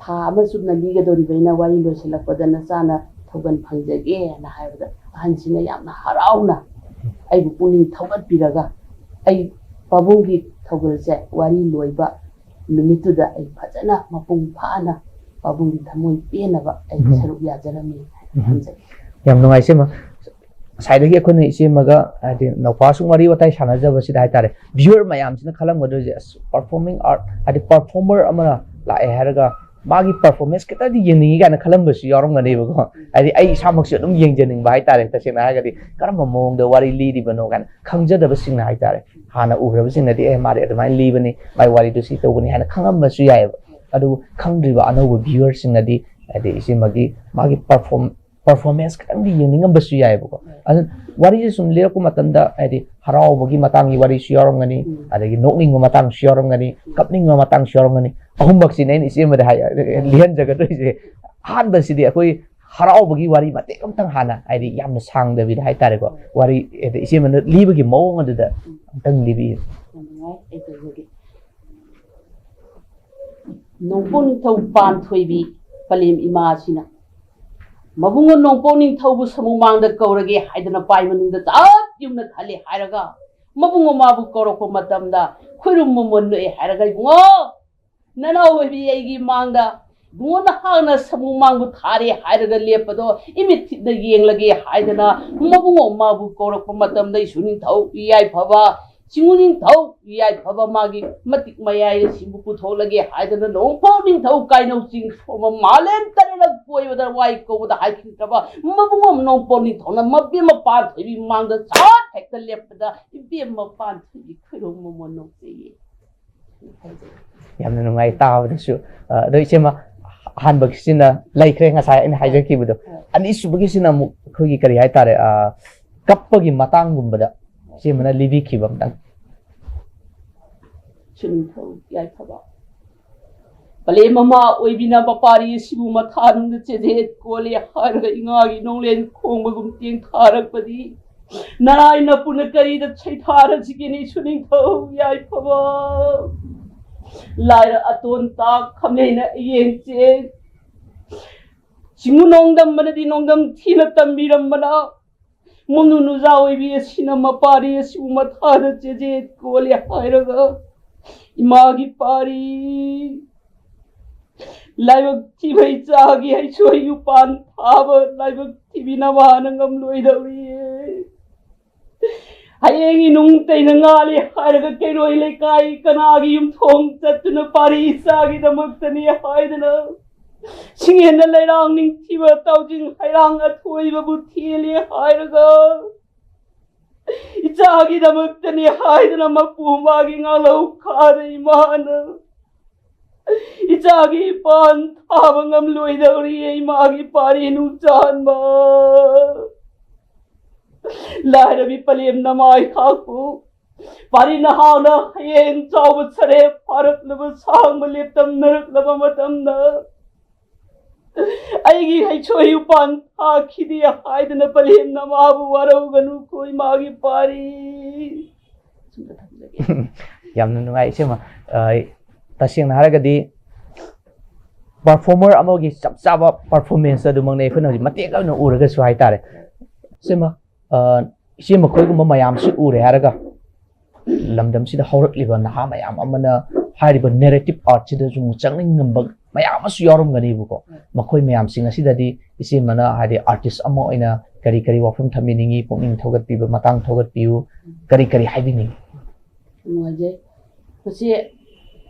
ꯊꯥ ꯑꯃ ꯆꯨꯞꯅ ꯂꯤꯒꯗꯧꯔꯤꯕꯅꯤꯅ ꯋꯥꯔꯤ ꯂꯣꯏꯁꯤꯜꯂꯛꯄꯗ ꯅꯆꯥꯅ ꯊꯧꯒꯜ ꯐꯪꯖꯒꯦꯅ ꯍꯥꯏꯕꯗ ꯑꯍꯟꯁꯤꯅ ꯌꯥꯝꯅ ꯍꯔꯥꯎꯅ ꯑꯩꯕꯨ ꯄꯨꯛꯅꯤꯡ ꯊꯧꯒꯠꯄꯤꯔꯒ ꯑꯩ ꯄꯥꯕꯨꯡꯒꯤ ꯊꯧꯒꯜꯁꯦ ꯋꯥꯔꯤ ꯂꯣꯏꯕ ꯅꯨꯃꯤꯠꯇꯨꯗ ꯑꯩ ꯐꯖꯅ ꯃꯄꯨꯡ ꯐꯥꯅ ꯄꯥꯕꯨꯡꯒꯤ ꯊꯃꯣꯏ ꯄꯦꯟꯅꯕ ꯑꯩ ꯁꯔꯨꯛ ꯌꯥꯖꯔꯝꯃꯤ ꯍꯥꯏꯖꯒꯦ ꯌꯥꯝ ꯅꯨꯡꯉꯥꯏꯁꯦ ꯉꯁꯥꯏꯗꯒꯤ ꯑꯩꯈꯣꯏꯅ ꯏꯆꯦꯃꯒ ꯍꯥꯏꯗꯤ ꯅꯧꯄꯥꯁꯨ ꯋꯥꯔꯤ ꯋꯥꯇꯥꯏ ꯁꯥꯟꯅꯖꯕꯁꯤꯗ ꯍꯥꯏꯇꯥꯔꯦ ꯚ꯭ꯌꯨꯋꯔ ꯃꯌꯥꯝꯁꯤꯅ ꯈꯜꯂꯝꯒꯗꯣꯏꯁꯦ ꯑꯁ ꯄꯔꯐꯣꯔꯃꯤꯡ ꯑꯥꯔꯠ ꯍꯥꯏꯗꯤ ꯄꯔꯐꯣꯔꯃꯔ ꯑꯃꯅ ꯂꯥꯛꯑꯦ ꯍꯥꯏꯔꯒ ꯃꯥꯒꯤ ꯄꯔꯐꯣꯔꯃꯦꯟꯁ ꯈꯤꯇꯪꯗꯤ ꯌꯦꯡꯅꯤꯡꯉꯤ ꯀꯥꯏꯅ ꯈꯜꯂꯝꯕꯁꯨ ꯌꯥꯎꯔꯝꯒꯅꯦꯕꯀꯣ ꯍꯥꯏꯗꯤ ꯑꯩ ꯏꯁꯥꯃꯛꯁꯨ ꯑꯗꯨꯝ ꯌꯦꯡꯖꯅꯤꯡꯕ ꯍꯥꯏꯇꯥꯔꯦ ꯇꯁꯦꯡꯅ ꯍꯥꯏꯔꯒꯗꯤ ꯀꯔꯝꯕ ꯃꯑꯣꯡꯗ ꯋꯥꯔꯤ ꯂꯤꯔꯤꯕꯅꯣ ꯀꯥꯏꯅ ꯈꯪꯖꯗꯕꯁꯤꯡꯅ ꯍꯥꯏꯇꯥꯔꯦ ꯍꯥꯟꯅ ꯎꯈ꯭ꯔꯕꯁꯤꯡꯅꯗꯤ ꯃꯥꯗꯤ ꯑꯗꯨꯃꯥꯏꯅ ꯂꯤꯕꯅꯤ ꯃꯥꯏ ꯋꯥꯔꯤꯗꯨ ꯁꯤ ꯇꯧꯕꯅꯤ ꯍꯥꯏꯅ ꯈꯪꯉꯝꯕꯁꯨ ꯌꯥꯏꯑꯕ ꯑꯗꯨꯕꯨ ꯈꯪꯗ꯭ꯔꯤꯕ ꯑꯅꯧꯕ ꯚ꯭ꯌꯨꯋꯔꯁꯤꯡꯅꯗꯤ ꯍꯥꯏꯗꯤ ꯏꯆꯦꯃꯒꯤ ꯃꯥꯒꯤ ꯄꯔꯐꯣꯔꯃꯦꯟꯁ ꯈꯤꯇꯪꯗꯤ ꯌꯦꯡꯅꯤꯡꯉꯝꯕꯁꯨ ꯌꯥꯏꯑꯕꯀꯣ ꯑꯗꯨꯅ ꯋꯥꯔꯤꯁꯦ ꯁꯨꯝ ꯂꯤꯔꯛꯄ ꯃꯇꯝꯗ ꯍꯥꯏꯗꯤ ꯍꯔꯥꯎꯕꯒꯤ ꯃꯇꯥꯡꯒꯤ ꯋꯥꯔꯤꯁꯨ ꯌꯥꯎꯔꯝꯒꯅꯤ ꯑꯗꯒꯤ ꯅꯣꯛꯅꯤꯡꯕ ꯃꯇꯥꯡꯁꯨ ꯌꯥꯎꯔꯝꯒꯅꯤ ꯀꯞꯅꯤꯡꯕ ꯃꯇꯥꯡꯁꯨ ꯌꯥꯎꯔꯝꯒꯅꯤ ꯑꯍꯨꯝꯃꯛꯁꯤꯅꯦ ꯑꯩꯅ ꯏꯆꯦꯃꯗ ꯂꯤꯍꯟꯖꯒꯗꯣꯏꯁꯦ ꯑꯍꯥꯟꯕꯁꯤꯗꯤ ꯑꯩꯈꯣꯏ ꯍꯔꯥꯎꯕꯒꯤ ꯋꯥꯔꯤ ꯃꯇꯦꯛ ꯑꯃꯇꯪ ꯍꯥꯟꯅ ꯍꯥꯏꯗꯤ ꯌꯥꯝꯅ ꯁꯥꯡꯗꯕꯤꯗ ꯍꯥꯏꯇꯥꯔꯦꯀꯣ ꯋꯥꯔꯤ ꯏꯆꯦꯃꯅ ꯂꯤꯕꯒꯤ ꯃꯑꯣꯡ ꯑꯗꯨꯗ ꯑꯝꯇꯪ ꯂꯤꯕꯤꯌꯨ ꯅꯣꯡꯄꯣꯛ ꯅꯤꯡꯊꯧ ꯄꯥꯟꯊꯣꯏꯕꯤ ꯄꯂꯦꯝ ꯏꯃꯥꯁꯤꯅ ꯃꯕꯨꯡꯉꯣ ꯅꯣꯡꯄꯣꯛ ꯅꯤꯡꯊꯧꯕꯨ ꯁꯃꯨꯃꯥꯡꯗ ꯀꯧꯔꯒꯦ ꯍꯥꯏꯗꯅ ꯄꯥꯏ ꯃꯅꯨꯡꯗ ꯆꯞ ꯌꯨꯝꯅ ꯊꯜꯂꯦ ꯍꯥꯏꯔꯒ ꯃꯕꯨꯡꯉꯣ ꯃꯥꯕꯨ ꯀꯧꯔꯛꯄ ꯃꯇꯝꯗ ꯈꯨꯔꯨꯝ ꯃꯃꯣꯟ ꯅꯣꯛꯑꯦ ꯍꯥꯏꯔꯒ ꯏꯕꯨꯡꯉꯣ ꯅꯅꯥꯎ ꯑꯣꯏꯕꯤ ꯑꯩꯒꯤ ꯃꯥꯡꯗ ꯏꯕꯨꯡꯉꯣ ꯅꯍꯥꯛꯅ ꯁꯃꯨꯃꯥꯡꯕꯨ ꯊꯥꯔꯦ ꯍꯥꯏꯔꯒ ꯂꯦꯞꯄꯗꯣ ꯏꯃꯤꯠ ꯊꯤꯠꯅ ꯌꯦꯡꯂꯒꯦ ꯍꯥꯏꯗꯅ ꯃꯕꯨꯡꯉꯣ ꯃꯥꯕꯨ ꯀꯧꯔꯛꯄ ꯃꯇꯝꯗ ꯏꯁꯨ ꯅꯤꯡꯊꯧ ꯌꯥꯏꯐꯕ ꯆꯤꯡꯉꯨ ꯅꯤꯡꯊꯧ ꯌꯥꯏꯐꯕ ꯃꯥꯒꯤ ꯃꯇꯤꯛ ꯃꯌꯥꯏ ꯑꯁꯤꯕꯨ ꯄꯨꯊꯣꯛꯂꯒꯦ ꯍꯥꯏꯗꯅ ꯅꯣꯡꯄꯣꯛ ꯅꯤꯡꯊꯧ ꯀꯥꯏꯅꯧ ꯆꯤꯡ ꯁꯣꯝꯕ ꯃꯥꯂꯦꯝ ꯇꯔꯦꯠꯂꯛ ꯀꯣꯏꯕꯗ ꯋꯥꯏ ꯀꯧꯕꯗ ꯍꯥꯏꯈꯤꯗ꯭ꯔꯕ ꯃꯕꯨꯡꯉꯣ ꯅꯣꯡꯄꯣꯛ ꯅꯤꯡꯊꯧꯅ ꯃꯕꯦꯝꯃ ꯄꯥꯟꯊꯣꯏꯕꯤ ꯃꯥꯡꯗ ꯆꯥꯠ ꯍꯦꯛꯇ ꯂꯦꯞꯄꯗ ꯏꯕꯦꯝꯃ ꯄꯥꯟꯊꯣꯏꯕꯤ ꯈꯨꯔꯨꯝ ꯃꯃꯣꯟ ꯅꯣꯛꯆꯩꯌꯦ ꯌꯥꯝꯅ ꯅꯨꯡꯉꯥꯏ ꯇꯥꯕꯗꯁꯨ ꯑꯗꯣ ꯏꯆꯦꯃ ꯑꯍꯥꯟꯕꯒꯤꯁꯤꯅ ꯂꯩꯈ꯭ꯔꯦ ꯉꯁꯥꯏ ꯑꯩꯅ ꯍꯥꯏꯖꯈꯤꯕꯗꯣ ꯑꯅꯤꯁꯨꯕꯒꯤꯁꯤꯅ ꯑꯃꯨꯛ ꯑꯩꯈꯣꯏꯒꯤ ꯀꯔꯤ ꯍꯥꯏꯇꯥꯔꯦ ꯀꯞꯄꯒꯤ ꯃꯇꯥꯡꯒꯨꯝꯕꯗ ꯏꯆꯦꯃꯅ ꯂꯤꯕꯤꯈꯤꯕ ꯑꯝꯇꯪ ꯅꯤꯡꯊꯧ ꯌꯥꯏꯐꯕ ꯄꯂꯦꯝ ꯃꯃꯥ ꯑꯣꯏꯕꯤꯅ ꯃꯄꯥꯔꯤ ꯑꯁꯤꯕꯨ ꯃꯊꯥꯅꯨꯡꯗ ꯆꯦꯖꯦꯠ ꯀꯣꯜꯂꯦ ꯍꯥꯏꯔꯒ ꯏꯉꯥꯒꯤ ꯅꯣꯡꯂꯦꯟ ꯈꯣꯡꯕꯒꯨꯝ ꯇꯦꯡꯊꯥꯔꯛꯄꯗꯤ ꯅꯔꯥꯏ ꯅꯄꯨꯅ ꯀꯔꯤꯗ ꯁꯩꯊꯥꯔꯁꯤꯒꯦꯅꯤ ꯁꯨꯅꯤꯡꯊꯧ ꯌꯥꯏꯐꯕ ꯂꯥꯏꯔ ꯑꯇꯣꯟ ꯇꯥꯛ ꯈꯝꯂꯩꯅ ꯑꯌꯦꯡꯆꯦ ꯆꯤꯡꯉꯨ ꯅꯣꯡꯗꯝꯕꯅꯗꯤ ꯅꯣꯡꯗꯝ ꯊꯤꯅ ꯇꯝꯕꯤꯔꯝꯕꯅ ꯃꯣꯅꯨ ꯅꯨꯖꯥ ꯑꯣꯏꯕꯤ ꯑꯁꯤꯅ ꯃꯄꯥꯔꯤ ꯑꯁꯤꯕꯨ ꯃꯊꯥꯗ ꯆꯦꯖꯦꯠ ꯀꯣꯜꯂꯦ ꯍꯥꯏꯔꯒ ꯏꯃꯥꯒꯤ ꯄꯥꯔꯤ ꯂꯥꯏꯕꯛ ꯊꯤꯕꯩ ꯆꯥꯒꯤ ꯍꯩꯁꯣꯏ ꯌꯨꯄꯥꯟ ꯊꯥꯕ ꯂꯥꯏꯕꯛ ꯊꯤꯕꯤꯅꯕꯅ ꯉꯝꯂꯣꯏꯗꯧꯔꯤꯌꯦ ꯍꯌꯦꯡ ꯏꯅꯨꯡ ꯇꯩꯅ ꯉꯥꯜꯂꯦ ꯍꯥꯏꯔꯒ ꯀꯩꯔꯣꯏ ꯂꯩꯀꯥꯏ ꯀꯅꯥꯒꯤ ꯌꯨꯝꯊꯣꯡ ꯆꯠꯇꯨꯅ ꯄꯥꯔꯤ ꯏꯆꯥꯒꯤꯗꯃꯛꯇꯅꯤ ꯍꯥꯏꯗꯅ ꯁꯤꯡꯍꯦꯟꯅ ꯂꯩꯔꯥꯡ ꯅꯤꯡꯊꯤꯕ ꯇꯥꯎꯖꯤꯡ ꯍꯩꯔꯥꯡ ꯑꯊꯣꯏꯕꯕꯨ ꯊꯦꯜꯂꯦ ꯍꯥꯏꯔꯒ ꯏꯆꯥꯒꯤꯗꯃꯛꯇꯅꯤ ꯍꯥꯏꯗꯅ ꯃꯄꯨ ꯃꯥꯒꯤ ꯉꯥꯂꯧ ꯈꯥꯗ ꯏꯃꯥꯅ Ichagi pan habangam loidari magi pari nu chanma Lahirabi palim namai khaku Pari na hauna yeng chawbat sare parat laba sang maliptam narak laba matam na Aigi hai choi upan ha khidi haidana palim namabu warau ganu koi magi pari Yamna nungai isema tasing na haragadi performer amogi chap chaba performance adu mangne khuna matek na uraga su hai tare sema isema khoi gum mayam si ure haraga lamdam sida haurakliba naha mayam amana hairiba narrative art sida jung changning ngamba mayam asu yorum gani buko makhoi mayam singa sida di isemana hadi artist amo ina kari kari wafum thaminingi pongning thogat piba matang thogat piu kari kari haibini Ngaje pasi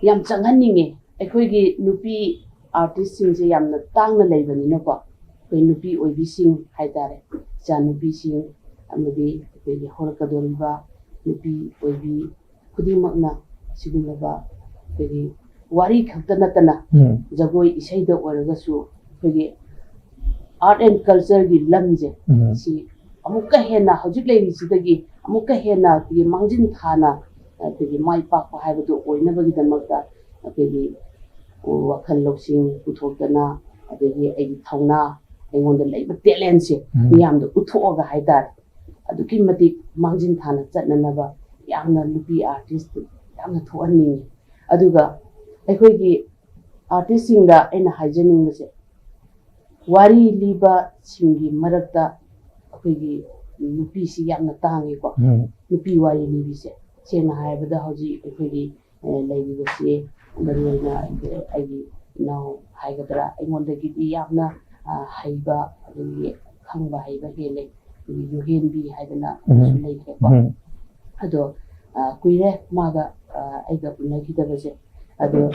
yam changhaninge akhoi nupi artist sing se yamna tangna leibani na ko koi nupi oibi sing haidare cha nupi sing amadi koi horakadoriba nupi oibi kudimakna sigulaba koi wari khakta natana jagoi isaida oragasu koi art and culture gi lamje si amukka hena hojik leiri sidagi amukka hena ki mangjin thana koi mai pak pa haibadu oinabagi damakta koi wakhal loksing puthokdana adegi ai thauna aingonda leiba talent se miyamda uthoga haidar aduki mati mangjin thana chatnanaba yamna nupi artist yamna thoanni aduga aikoigi artist singa aina haijaning base wari liba singi marakta aikoigi nupi si yamna tangi ko nupi wari libi se sena haibada hoji aikoigi leibi base Marina aigi now haigadra aingonda yamna haiba adigi khangba haiba hele yuhen bi haidana sulai ke ado kuire maga aiga unagidabase ado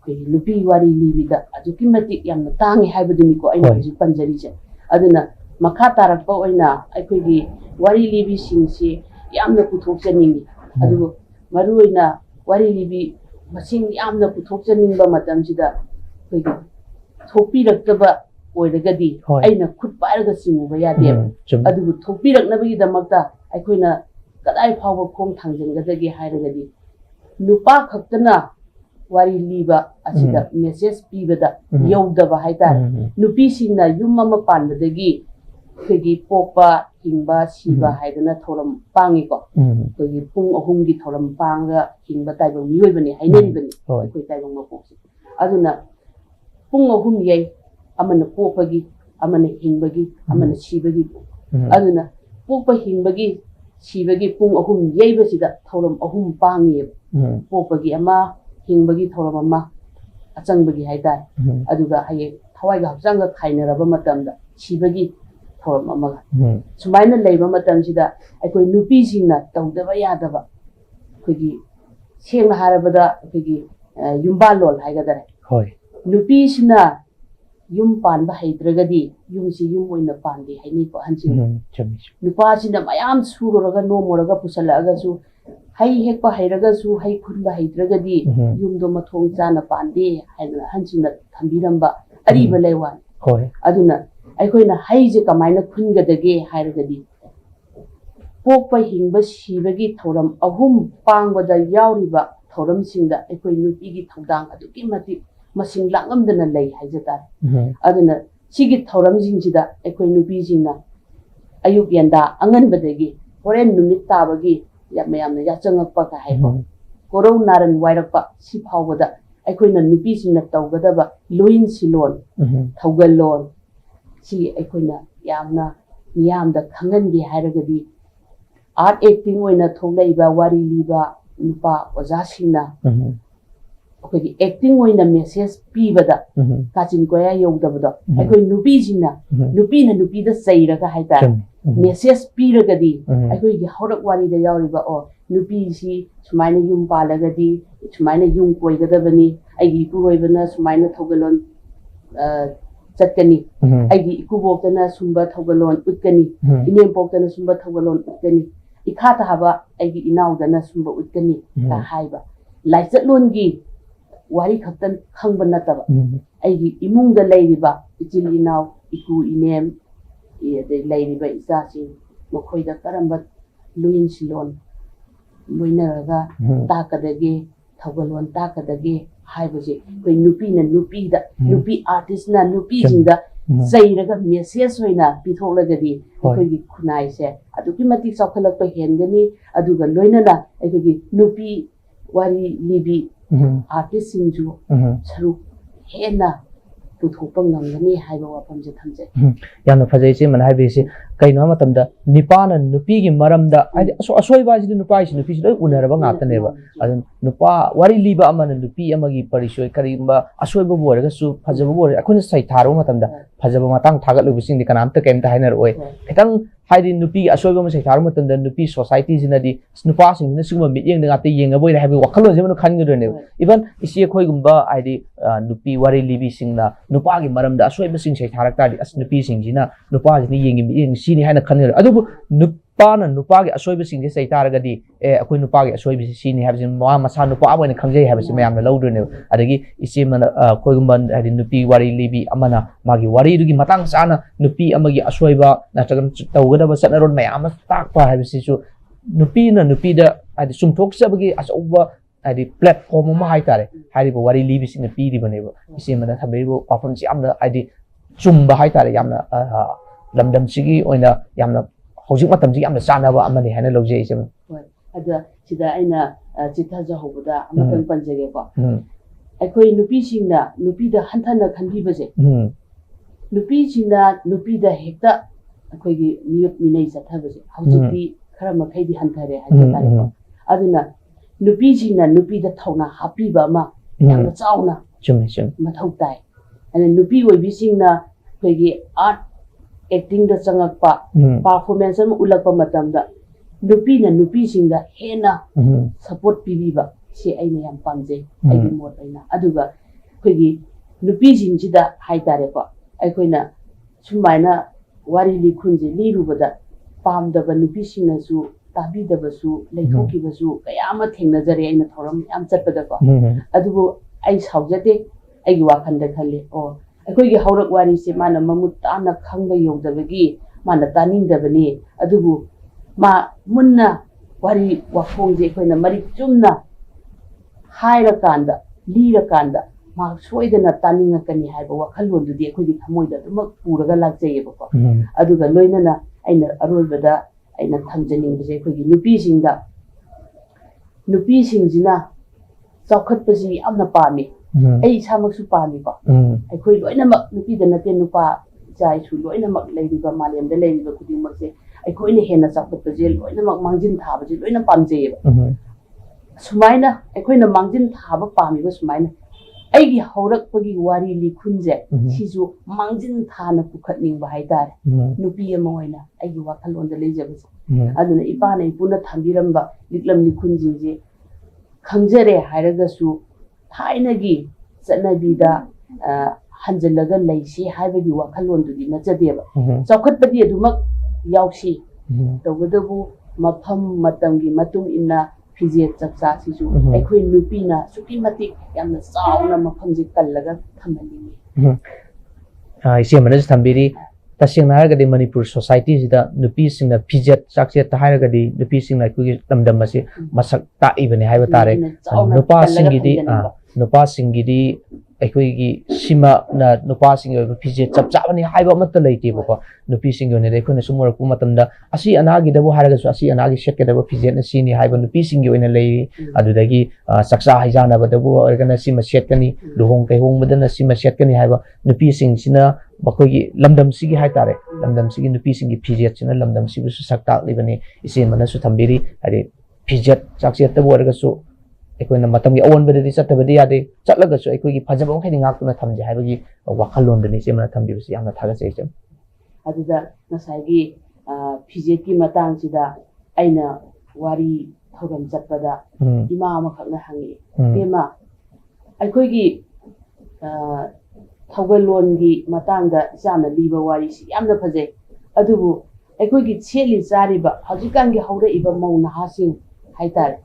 koi lupi wari libida aduki mati yamna tangi haibaduni ko aina ji panjari je aduna makha tarakpa oina aikoigi wari libi singsi yamna puthokchaningi adu maru oina wari libi masing yamna puthokchaninba matamsida koi thokpirakaba oiragadi aina khut pairaga singuba yade adu thokpiraknabagi damakta aikoina kadai phawba khong thangjangadagi hairagadi nupa khaktana wari liba asida message pibada yawdaba haidar nupi singna yum ama panbadagi koi pokpa hingba siba haidana thoram pangi ko koi pung ahumgi thoram panga hingba taibang miyoibani hainaribani koi taibang mapoksi aduna pung ahum yai amana pokpagi amana hingbagi amana sibagi aduna pokpa hingbagi sibagi pung ahum yaibasida thoram ahum pangi pokpagi ama hingbagi thoram ama achangbagi haidar aduga haye thawaiga hapchanga khainaraba matamda sibagi thoram amaga sumaina leiba matamsida aikoi nupi singna tawdaba yadaba koigi sengna harabada koigi yumba lol haigadare hoi nupi sina yum panba haidragadi yumsi yum oina pandi haini ko hansi nupa sina mayam suroraga nomoraga pusalaga su hai hekpa hairaga su hai khunba haidragadi yumdo mathong chana pandi haina hansina thambiramba ariba leiwan hoi aduna aikoina haije kamaina khungadage hairagadi pokpa hingba sibagi thoram ahum pangbada yauriba thoram singda aikoi nupigi thodang aduki mati masing langamdana lei haijata aduna sigi thoram jingsida aikoi nupi jingna ayuk yanda anganbadagi horen numit tabagi yamayamna yachangakpa ka haibo korau naran wairakpa si phawbada aikoina nupi singna tawgadaba loin silon thaugalon si aikoina yamna miyamda khangangi hairagadi art acting oina thonglaiba wari liba nupa ojasingna akoigi acting oina message pibada kachin koya yogdabada aikoi nupi jingna nupina nupida sairaga haita message piragadi aikoigi horak wari da yauriba o nupi si sumaina yum palagadi sumaina yum koigadabani aigi puroibana sumaina thogalon chatkani aigi ikubokdana sumba thogalon utkani inempokdana sumba thogalon utkani ikhata haba aigi inaudana sumba utkani ka haiba laichatlongi wari khaktan khangba nataba aigi imungda leiriba ichil inaw iku inem de leiriba isasi mokhoida karamba luin silon loinaraga takadage thawalon takadage haibase koi nupi na nupi da nupi artist na nupi jinda zairaga message hoina pitholagadi koi gi khunai se aduki mati sakhalakpa hengani aduga loinana koi nupi wari libi artist singju saru hena puthokpa ngamgani haiba wafamje thamje yamna phajai se man haibe se kaino matamda nipana nupi gi maramda asoi ba ji nupai si nupi loi unaraba ngata neba adun nupa wari liba amana nupi amagi parisoi karimba asoi ba boraga su phajaba bor akhona sai tharo matamda phajaba matang thagat lubising di kanamta kemta hainar oi khitang haidi nupi asoi ba sai tharo matamda nupi society jinadi nupa sing na sugma mityeng da ngate yenga boi haibe wakhalon je manu khangudre ne even isi khoi gumba haidi nupi wari libi singna nupa gi maramda asoi ba sing sai tharak ta di as nupi sing jina nupa jini yengi mityeng sini haina khanir adubu nupana nupagi asoiba singje sai taragadi akoi nupagi asoiba sini habsin ma masa nupa abone khangjai habsi mayam na lawdrene adagi isi man koigumban hadi nupi wari libi amana magi wari dugi matang sana nupi amagi asoiba natragan tawgada satnaron mayam takpa habsi su nupi da hadi sumthok sabagi asoba hadi platform ma haitare hadi wari libi sing nupi di baneba isi man thabibo perform si amna hadi chumba haitare yamna lamdam sigi oina yamna hojik matam ji yamna chanaba amani haina lojje isem hoi ada sida aina chitha ja hobada amatan panjage ko aikoi nupi singna nupi da hanthana khanbi baje nupi singna nupi da hekta aikoi gi miyuk minai satha baje hojikti khara makhai di hanthare haja tare ko aduna nupi singna nupi da thauna happy ba ma yamna chauna chum mathau tai ana nupi oi bi singna koi gi art acting da changakpa performance am ulakpa matamda nupi na nupi singda hena support pibiba se aina yam pamje aigi mot aina aduga khoigi nupi singjida haitare ko aikoina sumaina wari likhunje lirubada pamdaba nupi singna su tabi daba su leithoki basu kayama thengna jare aina thoram yam chatpada ko adugo ai saujate aigi wakhanda khalle o ꯑꯩꯈꯣꯏꯒꯤ ꯍꯧꯔꯛ ꯋꯥꯔꯤꯁꯦ ꯃꯥꯅ ꯃꯃꯨꯠ ꯇꯥꯅ ꯈꯪꯕ ꯌꯧꯗꯕꯒꯤ ꯃꯥꯅ ꯇꯥꯅꯤꯡꯗꯕꯅꯤ ꯑꯗꯨꯕꯨ ꯃꯥ ꯃꯨꯟꯅ ꯋꯥꯔꯤ ꯋꯥꯈꯣꯡꯁꯦ ꯑꯩꯈꯣꯏꯅ ꯃꯔꯤꯛ ꯆꯨꯝꯅ ꯍꯥꯏꯔꯀꯥꯟꯗ ꯂꯤꯔꯀꯥꯟꯗ ꯃꯥ ꯁꯣꯏꯗꯅ ꯇꯥꯅꯤꯡꯉꯛꯀꯅꯤ ꯍꯥꯏꯕ ꯋꯥꯈꯜꯂꯣꯟꯗꯨꯗꯤ ꯑꯩꯈꯣꯏꯒꯤ ꯊꯃꯣꯏꯗ ꯑꯗꯨꯃꯛ ꯄꯨꯔꯒ ꯂꯥꯛꯆꯩꯌꯦꯕꯀꯣ ꯑꯗꯨꯒ ꯂꯣꯏꯅꯅ ꯑꯩꯅ ꯑꯔꯣꯏꯕꯗ ꯑꯩꯅ ꯊꯝꯖꯅꯤꯡꯕꯁꯦ ꯑꯩꯈꯣꯏꯒꯤ ꯅꯨꯄꯤꯁꯤꯡꯁꯤꯅ ꯆꯥꯎꯈꯠꯄꯁꯤ ꯌꯥꯝꯅ ꯄꯥꯝꯃꯤ ꯑꯩ ꯏꯁꯥꯃꯛꯁꯨ ꯄꯥꯝꯃꯤꯀꯣ ꯑꯩꯈꯣꯏ ꯂꯣꯏꯅꯃꯛ ꯅꯨꯄꯤꯗ ꯅꯠꯇꯦ ꯅꯨꯄꯥ ꯏꯆꯥ ꯏꯁꯨ ꯂꯣꯏꯅꯃꯛ ꯂꯩꯔꯤꯕ ꯃꯥꯂꯦꯝꯗ ꯂꯩꯔꯤꯕ ꯈꯨꯗꯤꯡꯃꯛꯁꯦ ꯑꯩꯈꯣꯏꯅ ꯍꯦꯟꯅ ꯆꯥꯎꯈꯠꯄꯁꯦ ꯂꯣꯏꯅꯃꯛ ꯃꯥꯡꯖꯤꯟ ꯊꯥꯕꯁꯦ ꯂꯣꯏꯅ ꯄꯥꯝꯖꯩꯌꯦꯕ ꯁꯨꯃꯥꯏꯅ ꯑꯩꯈꯣꯏꯅ ꯃꯥꯡꯖꯤꯟ ꯊꯥꯕ ꯄꯥꯝꯃꯤꯕ ꯁꯨꯃꯥꯏꯅ ꯑꯩꯒꯤ ꯍꯧꯔꯛꯄꯒꯤ ꯋꯥꯔꯤ ꯂꯤꯈꯨꯟꯁꯦ ꯁꯤꯁꯨ ꯃꯥꯡꯖꯤꯟ ꯊꯥꯅ ꯄꯨꯈꯠꯅꯤꯡꯕ ꯍꯥꯏꯇꯥꯔꯦ ꯅꯨꯄꯤ ꯑꯃ ꯑꯣꯏꯅ ꯑꯩꯒꯤ ꯋꯥꯈꯜꯂꯣꯟꯗ ꯂꯩꯖꯕꯁꯦ ꯑꯗꯨꯅ ꯏꯄꯥꯅ ꯏꯄꯨꯅ ꯊꯝꯕꯤꯔꯝꯕ ꯂꯤꯛꯂꯝ ꯂꯤꯈꯨꯟꯁꯤꯡꯁꯦ ꯈꯪꯖꯔꯦ ꯍꯥꯏꯔꯒꯁꯨ ꯊꯥꯏꯅꯒꯤ ꯆꯠꯅꯕꯤꯗ ꯍꯟꯖꯤꯜꯂꯒ ꯂꯩꯁꯤ ꯍꯥꯏꯕꯒꯤ ꯋꯥꯈꯜꯂꯣꯟꯗꯨꯗꯤ ꯅꯠꯆꯗꯦꯕ ꯆꯥꯎꯈꯠꯄꯗꯤ ꯑꯗꯨꯃꯛ ꯌꯥꯎꯁꯤ ꯇꯧꯕꯇꯕꯨ ꯃꯐꯝ ꯃꯇꯝꯒꯤ ꯃꯇꯨꯡ ꯏꯟꯅ ꯐꯤꯖꯦꯠ ꯆꯛꯆꯥꯁꯤꯁꯨ ꯑꯩꯈꯣꯏ ꯅꯨꯄꯤꯅ ꯑꯁꯨꯛꯀꯤ ꯃꯇꯤꯛ ꯌꯥꯝꯅ ꯆꯥꯎꯅ ꯃꯐꯝꯁꯦ ꯀꯜꯂꯒ ꯊꯝꯍꯟꯅꯤꯡꯉꯤ ꯏꯆꯦ ꯑꯃꯅꯁꯨ ꯊꯝꯕꯤꯔꯤ तसेंना हारगदि मणिपुर सोसाइटी सिदा नुपीसिंगना फिजेट चाकचेत हारगदि नुपीसिंगना कुगी लमदम मसे मसक ताइबने हाइबा तारे नुपासिंगिदी अखोइगी सीमा ना नुपासिंग फिजेट चपचाबनि हाइबा मत लैतेबको नुपीसिंग ने अखोइना सुमरकु मतमदा असि अनागिदबो हारगसु असि अनागी सेटकेदबो फिजेट न सिनि हाइबा नुपीसिंग ओइना लैरि अदुदगी सक्सा हाइजानाबदबो अरगना सिमा सेटकनि लुहोंग कैहोंगबदना सिमा सेटकनि हाइबा नुपीसिंग सिना बखोगी लमदम सिगी हाइतारे लमदम सिगी नुपीसिंगी फिजेट सिना लमदम सिबुसु सक्ता लिबनि इसे मनसु थंबिरि हादि फिजेट चाकचेतबो अरगसु अखोइना मतमगी अवनबदि चतबदि यादे चटलगसु अखोइगी फजबम खैनि गाक्तुना थमजे हाइबगी वाखलोंदनि सेमना थंबिबसि यामना थागसेइचम अदुदा नसाइगी फिजेटकी मतांगसिदा अइना वारी थौरम चटपदा इमा अमखकना हंगी बेमा अखोइगी थौगलोनगी मतांगदा जाना लीबा वारीसि यामना फजे अदुबु अखोइगी छेली चारिबा हजिकांगी हौरइबा मौ नहासिंग हाइतारे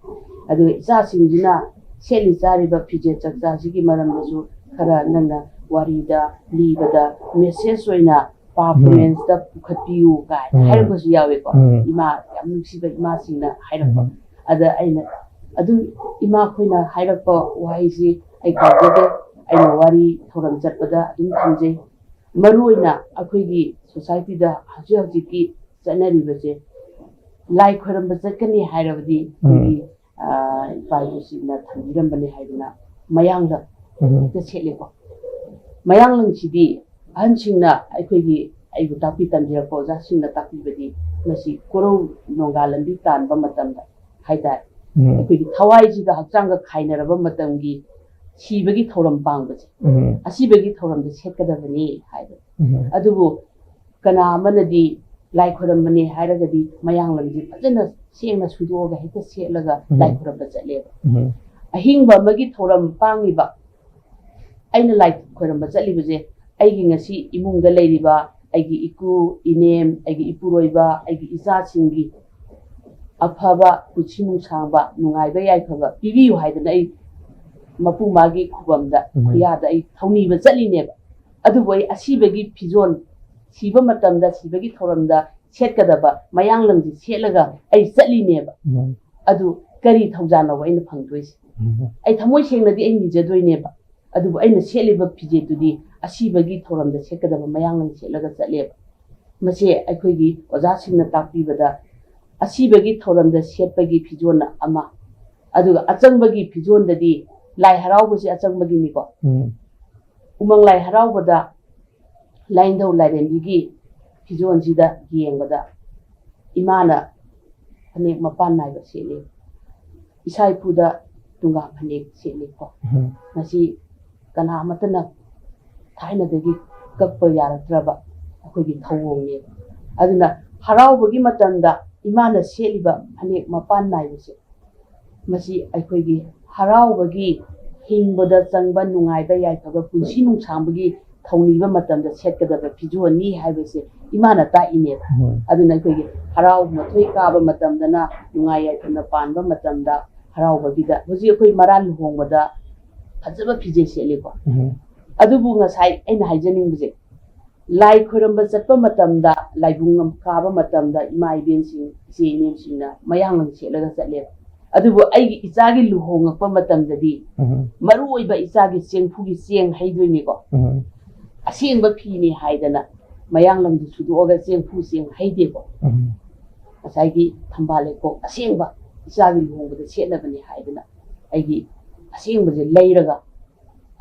अदु इचासिंजिना ꯁꯦꯠꯂꯤ ꯆꯥꯔꯤꯕ ꯐꯤꯖꯦꯠ ꯆꯛꯆꯥꯁꯤꯒꯤ ꯃꯔꯝꯗꯁꯨ ꯈꯔ ꯅꯪꯅ ꯋꯥꯔꯤꯗ ꯂꯤꯕꯗ ꯃꯦꯁꯦꯖ ꯑꯣꯏꯅ ꯄꯥꯔꯐꯣꯔꯃꯦꯟꯁꯇ ꯄꯨꯈꯠꯄꯤꯌꯨ ꯀꯥꯏꯅ ꯍꯥꯏꯔꯛꯄꯁꯨ ꯌꯥꯎꯋꯦꯀꯣ ꯏꯃꯥ ꯌꯥꯝ ꯅꯨꯡꯁꯤꯕ ꯏꯃꯥꯁꯤꯡꯅ ꯍꯥꯏꯔꯛꯄ ꯑꯗ ꯑꯩꯅ ꯑꯗꯨ ꯏꯃꯥꯈꯣꯏꯅ ꯍꯥꯏꯔꯛꯄ ꯋꯥꯍꯩꯁꯤ ꯑꯩ ꯀꯥꯎꯖꯗꯦ ꯑꯩꯅ ꯋꯥꯔꯤ ꯊꯧꯔꯝ ꯆꯠꯄꯗ ꯑꯗꯨꯝ ꯊꯝꯖꯩ ꯃꯔꯨꯑꯣꯏꯅ ꯑꯩꯈꯣꯏꯒꯤ ꯁꯣꯁꯥꯏꯇꯤꯗ ꯍꯧꯖꯤꯛ ꯍꯧꯖꯤꯛꯀꯤ ꯆꯠꯅꯔꯤꯕꯁꯦ ꯂꯥꯏ ꯈꯣꯏꯔꯝꯕ ꯆꯠꯀꯅꯤ ꯍꯥꯏꯔꯕꯗꯤ ꯑꯩꯈꯣꯏꯒꯤ ꯏꯄꯥ ꯏꯄꯨꯁꯤꯡꯅ ꯊꯝꯕꯤꯔꯝꯕꯅꯤ ꯍꯥꯏꯗꯅ ꯃꯌꯥꯡꯂꯪ ꯍꯦꯛꯇ ꯁꯦꯠꯂꯦꯀꯣ ꯃꯌꯥꯡꯂꯪꯁꯤꯗꯤ ꯑꯍꯟꯁꯤꯡꯅ ꯑꯩꯈꯣꯏꯒꯤ ꯑꯩꯕꯨ ꯇꯥꯛꯄꯤ ꯇꯝꯕꯤꯔꯛꯄ ꯑꯣꯖꯥꯁꯤꯡꯅ ꯇꯥꯛꯄꯤꯕꯗꯤ ꯃꯁꯤ ꯀꯣꯔꯧ ꯅꯣꯡꯒꯥ ꯂꯝꯕꯤ ꯇꯥꯟꯕ ꯃꯇꯝꯗ ꯍꯥꯏꯇꯥꯔꯦ ꯑꯩꯈꯣꯏꯒꯤ ꯊꯋꯥꯏꯁꯤꯒ ꯍꯛꯆꯥꯡꯒ ꯈꯥꯏꯅꯔꯕ ꯃꯇꯝꯒꯤ ꯁꯤꯕꯒꯤ ꯊꯧꯔꯝ ꯄꯥꯡꯕꯁꯦ ꯑꯁꯤꯕꯒꯤ ꯊꯧꯔꯝꯗ ꯁꯦꯠꯀꯗꯕꯅꯤ ꯍꯥꯏꯕ ꯑꯗꯨꯕు ꯀꯅꯥ ꯑꯃꯅꯗꯤ ꯂꯥꯏ ꯈꯣꯏꯔꯝꯕꯅꯤ ꯍꯥꯏꯔꯒꯗꯤ ꯃꯌꯥꯡꯂꯪꯁꯤ ꯐꯖꯅ ꯁꯦꯡꯅ ꯁꯨꯗꯣꯛꯑꯒ ꯍꯦꯛꯇ ꯁꯦꯠꯂꯒ ꯂꯥꯏ ꯈꯣꯏꯔꯝꯕ ꯆꯠꯂꯦꯕ ꯑꯍꯤꯡꯕ ꯑꯃꯒꯤ ꯊꯧꯔꯝ ꯄꯥꯡꯉꯤꯕ ꯑꯩꯅ ꯂꯥꯏ ꯈꯣꯏꯔꯝꯕ ꯆꯠꯂꯤꯕꯁꯦ ꯑꯩꯒꯤ ꯉꯁꯤ ꯏꯃꯨꯡꯗ ꯂꯩꯔꯤꯕ ꯑꯩꯒꯤ ꯏꯀꯨ ꯏꯅꯦꯝ ꯑꯩꯒꯤ ꯏꯄꯨꯔꯣꯏꯕ ꯑꯩꯒꯤ ꯏꯆꯥꯁꯤꯡꯒꯤ ꯑꯐꯕ ꯄꯨꯟꯁꯤ ꯅꯨꯡꯁꯥꯡꯕ ꯅꯨꯡꯉꯥꯏꯕ ꯌꯥꯏꯐꯕ ꯄꯤꯕꯤꯌꯨ ꯍꯥꯏꯗꯅ ꯑꯩ ꯃꯄꯨ ꯃꯥꯒꯤ ꯈꯨꯕꯝꯗ ꯈꯨꯌꯥꯗ ꯑꯩ ꯊꯧꯅꯤꯕ ꯆꯠꯂꯤꯅꯦꯕ ꯑꯗꯨꯕꯨ ꯑꯩ ꯑꯁꯤꯕꯒꯤ ꯐꯤꯖꯣꯜ ꯁꯤꯕ ꯃꯇꯝꯗ ꯁꯤꯕꯒꯤ ꯊꯧꯔꯝꯗ ꯁꯦꯠꯀꯗꯕ ꯃꯌꯥꯡꯂꯪꯁꯤ ꯁꯦꯠꯂꯒ ꯑꯩ ꯆꯠꯂꯤꯅꯦꯕ ꯑꯗꯨ ꯀꯔꯤ ꯊꯧꯖꯥꯟꯅꯣꯕ ꯑꯩꯅ ꯐꯪꯗꯣꯏꯁꯦ ꯑꯩ ꯊꯃꯣꯏ ꯁꯦꯡꯅꯗꯤ ꯑꯩ ꯅꯤꯖꯗꯣꯏꯅꯦꯕ ꯑꯗꯨꯕꯨ ꯑꯩꯅ ꯁꯦꯠꯂꯤꯕ ꯐꯤꯖꯦꯠꯇꯨꯗꯤ ꯑꯁꯤꯕꯒꯤ ꯊꯧꯔꯝꯗ ꯁꯦꯠꯀꯗꯕ ꯃꯌꯥꯡꯂꯪ ꯁꯦꯠꯂꯒ ꯆꯠꯂꯦꯕ ꯃꯁꯤ ꯑꯩꯈꯣꯏꯒꯤ ꯑꯣꯖꯥꯁꯤꯡꯅ ꯇꯥꯛꯄꯤꯕꯗ ꯑꯁꯤꯕꯒꯤ ꯊꯧꯔꯝꯗ ꯁꯦꯠꯄꯒꯤ ꯐꯤꯖꯣꯜ ꯑꯃ ꯑꯗꯨꯒ ꯑꯆꯪꯕꯒꯤ ꯐꯤꯖꯣꯜꯗꯗꯤ ꯂꯥꯏ ꯍꯔꯥꯎꯕꯁꯦ ꯑꯆꯪꯕꯒꯤꯅꯤꯀꯣ ꯎꯃꯪ ꯂꯥꯏ ꯍꯔꯥꯎꯕꯗ ꯂꯥꯏꯅꯤꯡꯊꯧ ꯂꯥꯏꯔꯦꯝꯕꯤꯒꯤ ꯐꯤꯖꯣꯜꯁꯤꯗ ꯌꯦꯡꯕꯗ ꯏꯃꯥꯅ ꯐꯅꯦꯛ ꯃꯄꯥꯟ ꯅꯥꯏꯕ ꯁꯦꯠꯂꯤ ꯏꯁꯥ ꯏꯄꯨꯗ ꯇꯨꯡꯒꯥ ꯐꯅꯦꯛ ꯁꯦꯠꯂꯤꯀꯣ ꯃꯁꯤ ꯀꯅꯥ ꯑꯃꯠꯇꯅ ꯊꯥꯏꯅꯗꯒꯤ ꯀꯛꯄ ꯌꯥꯔꯛꯇ꯭ꯔꯕ ꯑꯩꯈꯣꯏꯒꯤ ꯊꯧꯑꯣꯡꯅꯦꯕ ꯑꯗꯨꯅ ꯍꯔꯥꯎꯕꯒꯤ ꯃꯇꯝꯗ ꯏꯃꯥꯅ ꯁꯦꯠꯂꯤꯕ ꯐꯅꯦꯛ ꯃꯄꯥꯟ ꯅꯥꯏꯕꯁꯦ ꯃꯁꯤ ꯑꯩꯈꯣꯏꯒꯤ ꯍꯔꯥꯎꯕꯒꯤ ꯍꯤꯡꯕꯗ ꯆꯪꯕ ꯅꯨꯡꯉꯥꯏꯕ ꯌꯥꯏꯐꯕ ꯄꯨꯟꯁꯤ ꯅꯨꯡꯁꯥꯡꯕꯒꯤ ꯊꯧꯅꯤꯕ ꯃꯇꯝꯗ ꯁꯦꯠꯀꯗꯕ ꯐꯤꯖꯣꯜꯅꯤ ꯍꯥꯏꯕꯁꯦ ꯏꯃꯥꯅ ꯇꯥꯛꯏꯅꯦꯕ ꯑꯗꯨꯅ ꯑꯩꯈꯣꯏꯒꯤ ꯍꯔꯥꯎ ꯃꯊꯣꯏ ꯀꯥꯕ ꯃꯇꯝꯗꯅ ꯅꯨꯡꯉꯥꯏ ꯌꯥꯏꯐꯅ ꯄꯥꯟꯕ ꯃꯇꯝꯗ ꯍꯔꯥꯎꯕꯒꯤꯗ ꯍꯧꯖꯤꯛ ꯑꯩꯈꯣই ꯃꯔꯥ ꯂꯨꯍꯣꯡꯕꯗ ꯐꯖꯕ ꯐꯤꯖꯦꯠ ꯁꯦꯠꯂꯤꯀꯣ ꯑꯗꯨꯕꯨ ꯉꯁꯥꯏ ꯑꯩꯅ ꯍꯥꯏꯖꯅꯤꯡꯕꯁꯦ ꯂꯥꯏ ꯈꯣꯏꯔꯝꯕ ꯆꯠꯄ ꯃꯇꯝꯗ ꯂꯥꯏꯕꯨꯡ ꯀꯥꯕ ꯃꯇꯝꯗ ꯏꯃꯥ ꯏꯕꯦꯟꯁꯤꯡ ꯏꯆꯦ ꯏꯅꯦꯝꯁꯤꯡꯅ ꯃꯌꯥꯡꯂꯪ ꯁꯦꯠꯂꯒ ꯆꯠꯂꯦꯕ ꯑꯗꯨꯕꯨ ꯑꯩꯒꯤ ꯏꯆꯥꯒꯤ ꯂꯨꯍꯣꯡꯉꯛꯄ ꯃꯇꯝꯗꯗꯤ ꯃꯔꯨꯑꯣꯏꯕ ꯏꯆꯥꯒꯤ ꯆꯦꯡꯐꯨꯒꯤ ꯆꯦꯡ ꯍꯩꯗꯣꯏꯅꯤꯀꯣ ꯑꯁꯦꯡꯕ ꯐꯤꯅꯤ ꯍꯥꯏꯗꯅ ꯃꯌꯥꯡꯂꯪꯗꯨ ꯁꯨꯗꯣꯛꯑꯒ ꯆꯦꯡꯐꯨ ꯆꯦꯡ ꯍꯩꯗꯦꯀꯣ ꯉꯁꯥꯏꯒꯤ ꯊꯝꯕꯥꯜ ꯂꯩꯈꯣꯛ ꯑꯁꯦꯡꯕ ꯏꯆꯥꯒꯤ ꯂꯨꯍꯣꯡꯕꯗ ꯁꯦꯠꯅꯕꯅꯤ ꯍꯥꯏꯗꯅ ꯑꯩꯒꯤ ꯑꯁꯦꯡꯕꯁꯦ ꯂꯩꯔꯒ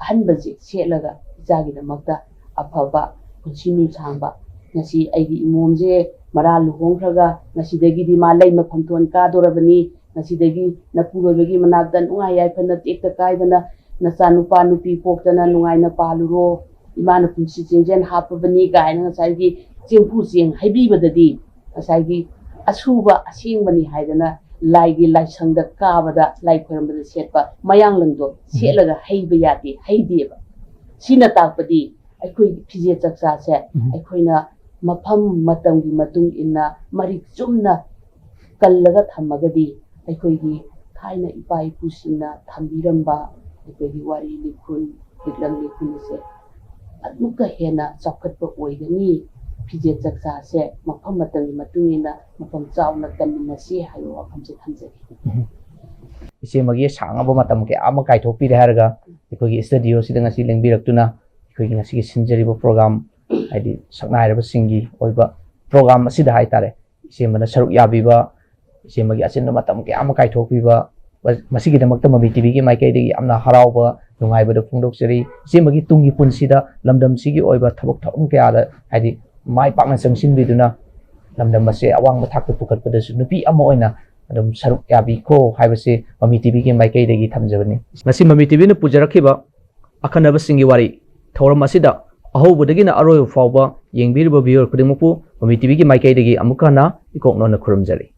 ꯑꯍꯟꯕꯁꯦ ꯁꯦꯠꯂꯒ ꯏꯆꯥꯒꯤꯗꯃꯛꯇ ꯑꯐꯕ ꯄꯨꯟꯁꯤ ꯅꯨꯡꯁꯥꯡꯕ ꯉꯁꯤ ꯑꯩꯒꯤ ꯏꯃꯣꯝꯁꯦ ꯃꯔꯥ ꯂꯨꯍꯣꯡꯈ꯭ꯔꯒ ꯉꯁꯤꯗꯒꯤꯗꯤ ꯃꯥ ꯂꯩꯃ ꯐꯝꯊꯣꯟ ꯀꯥꯗꯣꯔꯕꯅꯤ ꯉꯁꯤꯗꯒꯤ ꯅꯄꯨꯔꯣꯏꯕꯒꯤ ꯃꯅꯥꯛꯇ ꯅꯨꯡꯉꯥꯏ ꯌꯥꯏꯐꯅ ꯇꯦꯛꯇ ꯀꯥꯏꯗꯅ ꯅꯆꯥ ꯅꯨꯄꯥ ꯅꯨꯄꯤ ꯄꯣꯛꯇꯅ ꯅꯨꯡꯉꯥꯏꯅ ꯄꯥꯜꯂꯨꯔꯣ ꯏꯃꯥꯅ ꯄꯨꯟꯁꯤ ꯆꯦꯡꯖꯦꯜ ꯍꯥꯞꯄꯕꯅꯤ ꯀꯥꯏꯅ ꯉꯁꯥꯏꯒꯤ ꯆꯦꯡꯐꯨ ꯆꯦꯡ ꯍꯩꯕꯤꯕꯗꯗꯤ ꯉꯁꯥꯏꯒꯤ ꯑꯁꯨꯕ ꯑꯁꯦꯡꯕꯅꯤ ꯍꯥꯏꯗꯅ ꯂꯥꯏꯒꯤ ꯂꯥꯏꯁꯪꯗ ꯀꯥꯕꯗ ꯂꯥꯏ ꯈꯣꯏꯔꯝꯕꯗ ꯁꯦꯠꯄ ꯃꯌꯥꯡꯂꯪꯗꯣ ꯁꯦꯠꯂꯒ ꯍꯩꯕ ꯌꯥꯗꯦ ꯍꯩꯗꯦꯕ ꯁꯤꯅ ꯇꯥꯛꯄꯗꯤ ꯑꯩꯈꯣꯏꯒꯤ ꯐꯤꯖꯦꯠ ꯆꯛꯆꯥꯁꯦ ꯑꯩꯈꯣꯏꯅ ꯃꯐꯝ ꯃꯇꯝꯒꯤ ꯃꯇꯨꯡ ꯏꯟꯅ ꯃꯔꯤꯛ ꯆꯨꯝꯅ ꯀꯜꯂꯒ ꯊꯝꯃꯒꯗꯤ ꯑꯩꯈꯣꯏꯒꯤ ꯊꯥꯏꯅ ꯏꯄꯥ ꯏꯄꯨꯁꯤꯡꯅ ꯊꯝꯕꯤꯔꯝꯕ ꯑꯩꯈꯣꯏꯒꯤ ꯋꯥꯔꯤ ꯂꯤꯈꯨꯟ ꯂꯤꯛꯂꯝ ꯂꯤꯈꯨꯟꯁꯦ ꯑꯗꯨꯛꯀ ꯍꯦꯟꯅ ꯆꯥꯎꯈꯠꯄ ꯑꯣꯏꯒꯅꯤ ꯐꯤꯖꯦꯠ ꯆꯛꯆꯥꯁꯦ ꯃꯐꯝ ꯃꯇꯝꯒꯤ ꯃꯇꯨꯡ ꯏꯟꯅ ꯃꯐꯝ ꯆꯥꯎꯅ ꯀꯟꯃꯤꯟꯅꯁꯤ ꯍꯥꯏꯕ ꯋꯥꯐꯝꯁꯦ ꯊꯝꯖꯒꯦ ꯏꯆꯦꯃꯒꯤ ꯁꯥꯡꯉꯕ ꯃꯇꯝ ꯀꯌా ꯑꯃ ꯀꯥꯏꯊꯣꯛꯄꯤꯔꯦ ꯍꯥꯏꯔꯒ ꯑꯩꯈꯣꯏꯒꯤ ꯁ꯭ꯇꯨꯗꯤꯑꯣꯁꯤꯗ ꯉꯁꯤ ꯂꯦꯡꯕꯤꯔꯛꯇꯨꯅ ꯑꯩꯈꯣꯏꯒꯤ ꯉꯁꯤꯒꯤ ꯁꯤꯟꯖꯔꯤꯕ ꯄ꯭ꯔꯣꯒ꯭ꯔꯥꯝ ꯍꯥꯏꯗꯤ ꯁꯛꯅꯥꯏꯔꯕꯁꯤꯡꯒꯤ ꯑꯣꯏꯕ ꯄ꯭ꯔꯣꯒ꯭ꯔꯥꯝ ꯑꯁꯤꯗ ꯍꯥꯏꯇꯥꯔꯦ ꯏꯆꯦꯃꯅ ꯁꯔꯨꯛ ꯌꯥꯕꯤꯕ ꯏꯆꯦꯃꯒꯤ ꯑꯆꯤꯟꯕ ꯃꯇꯝ ꯀꯌꯥ ꯑꯃ ꯀꯥꯏꯊꯣꯛꯄꯤꯕ ꯃꯁꯤꯒꯤꯗꯃꯛꯇ ꯃꯃꯤ ꯇꯤꯚꯤꯒꯤ ꯃꯥꯏꯀꯩꯗꯒꯤ ꯌꯥꯝꯅ ꯍꯔꯥꯎꯕ ꯅꯨꯡꯉꯥꯏꯕꯗ ꯐꯣꯡꯗꯣꯛꯆꯔꯤ ꯏꯆꯦꯃꯒꯤ ꯇꯨꯡꯒꯤ ꯄꯨꯟꯁꯤꯗ ꯂꯝꯗꯝꯁꯤꯒꯤ ꯑꯣꯏꯕ ꯊꯕꯛ ꯊꯧꯔꯝ ꯀꯌꯥꯗ ꯍꯥꯏꯗꯤ ꯃꯥꯏ ꯄꯥꯛꯅ ꯆꯪꯁꯤꯟꯕꯤꯗꯨꯅ ꯂꯝꯗꯝ ꯑꯁꯤ ꯑꯋꯥꯡꯕ ꯊꯥꯛꯇ ꯄꯨꯈꯠꯄꯗꯁꯨ ꯅꯨꯄꯤ ꯑꯃ ꯑꯣꯏꯅ ꯑꯗꯨꯝ ꯁꯔꯨꯛ ꯌꯥꯕꯤꯈꯣ ꯍꯥꯏꯕꯁꯤ ꯃꯃꯤ ꯇꯤꯚꯤꯒꯤ ꯃꯥꯏꯀꯩꯗꯒꯤ ꯊꯝꯖꯕꯅꯤ ꯉꯁꯤ ꯃꯃꯤ ꯇꯤꯚꯤꯅ ꯄꯨꯖꯔꯛꯈꯤꯕ ꯑꯈꯟꯅꯕꯁꯤꯡꯒꯤ ꯋꯥꯔꯤ ꯊꯧꯔꯝ ꯑꯁꯤꯗ ꯑꯍꯧꯕꯗꯒꯤꯅ ꯑꯔꯣꯏꯕ ꯐꯥꯎꯕ ꯌꯦꯡꯕꯤꯔꯤꯕ ꯚꯤꯌꯨꯋꯔ ꯈꯨꯗꯤꯡꯃꯛꯄꯨ ꯃꯃꯤ ꯇꯤꯚꯤꯒꯤ ꯃꯥꯏꯀꯩꯗꯒꯤ ꯑꯃꯨꯛ ꯍꯟꯅ ꯏꯀꯣꯛꯅꯅ ꯈꯨꯔꯨꯝꯖꯔꯤ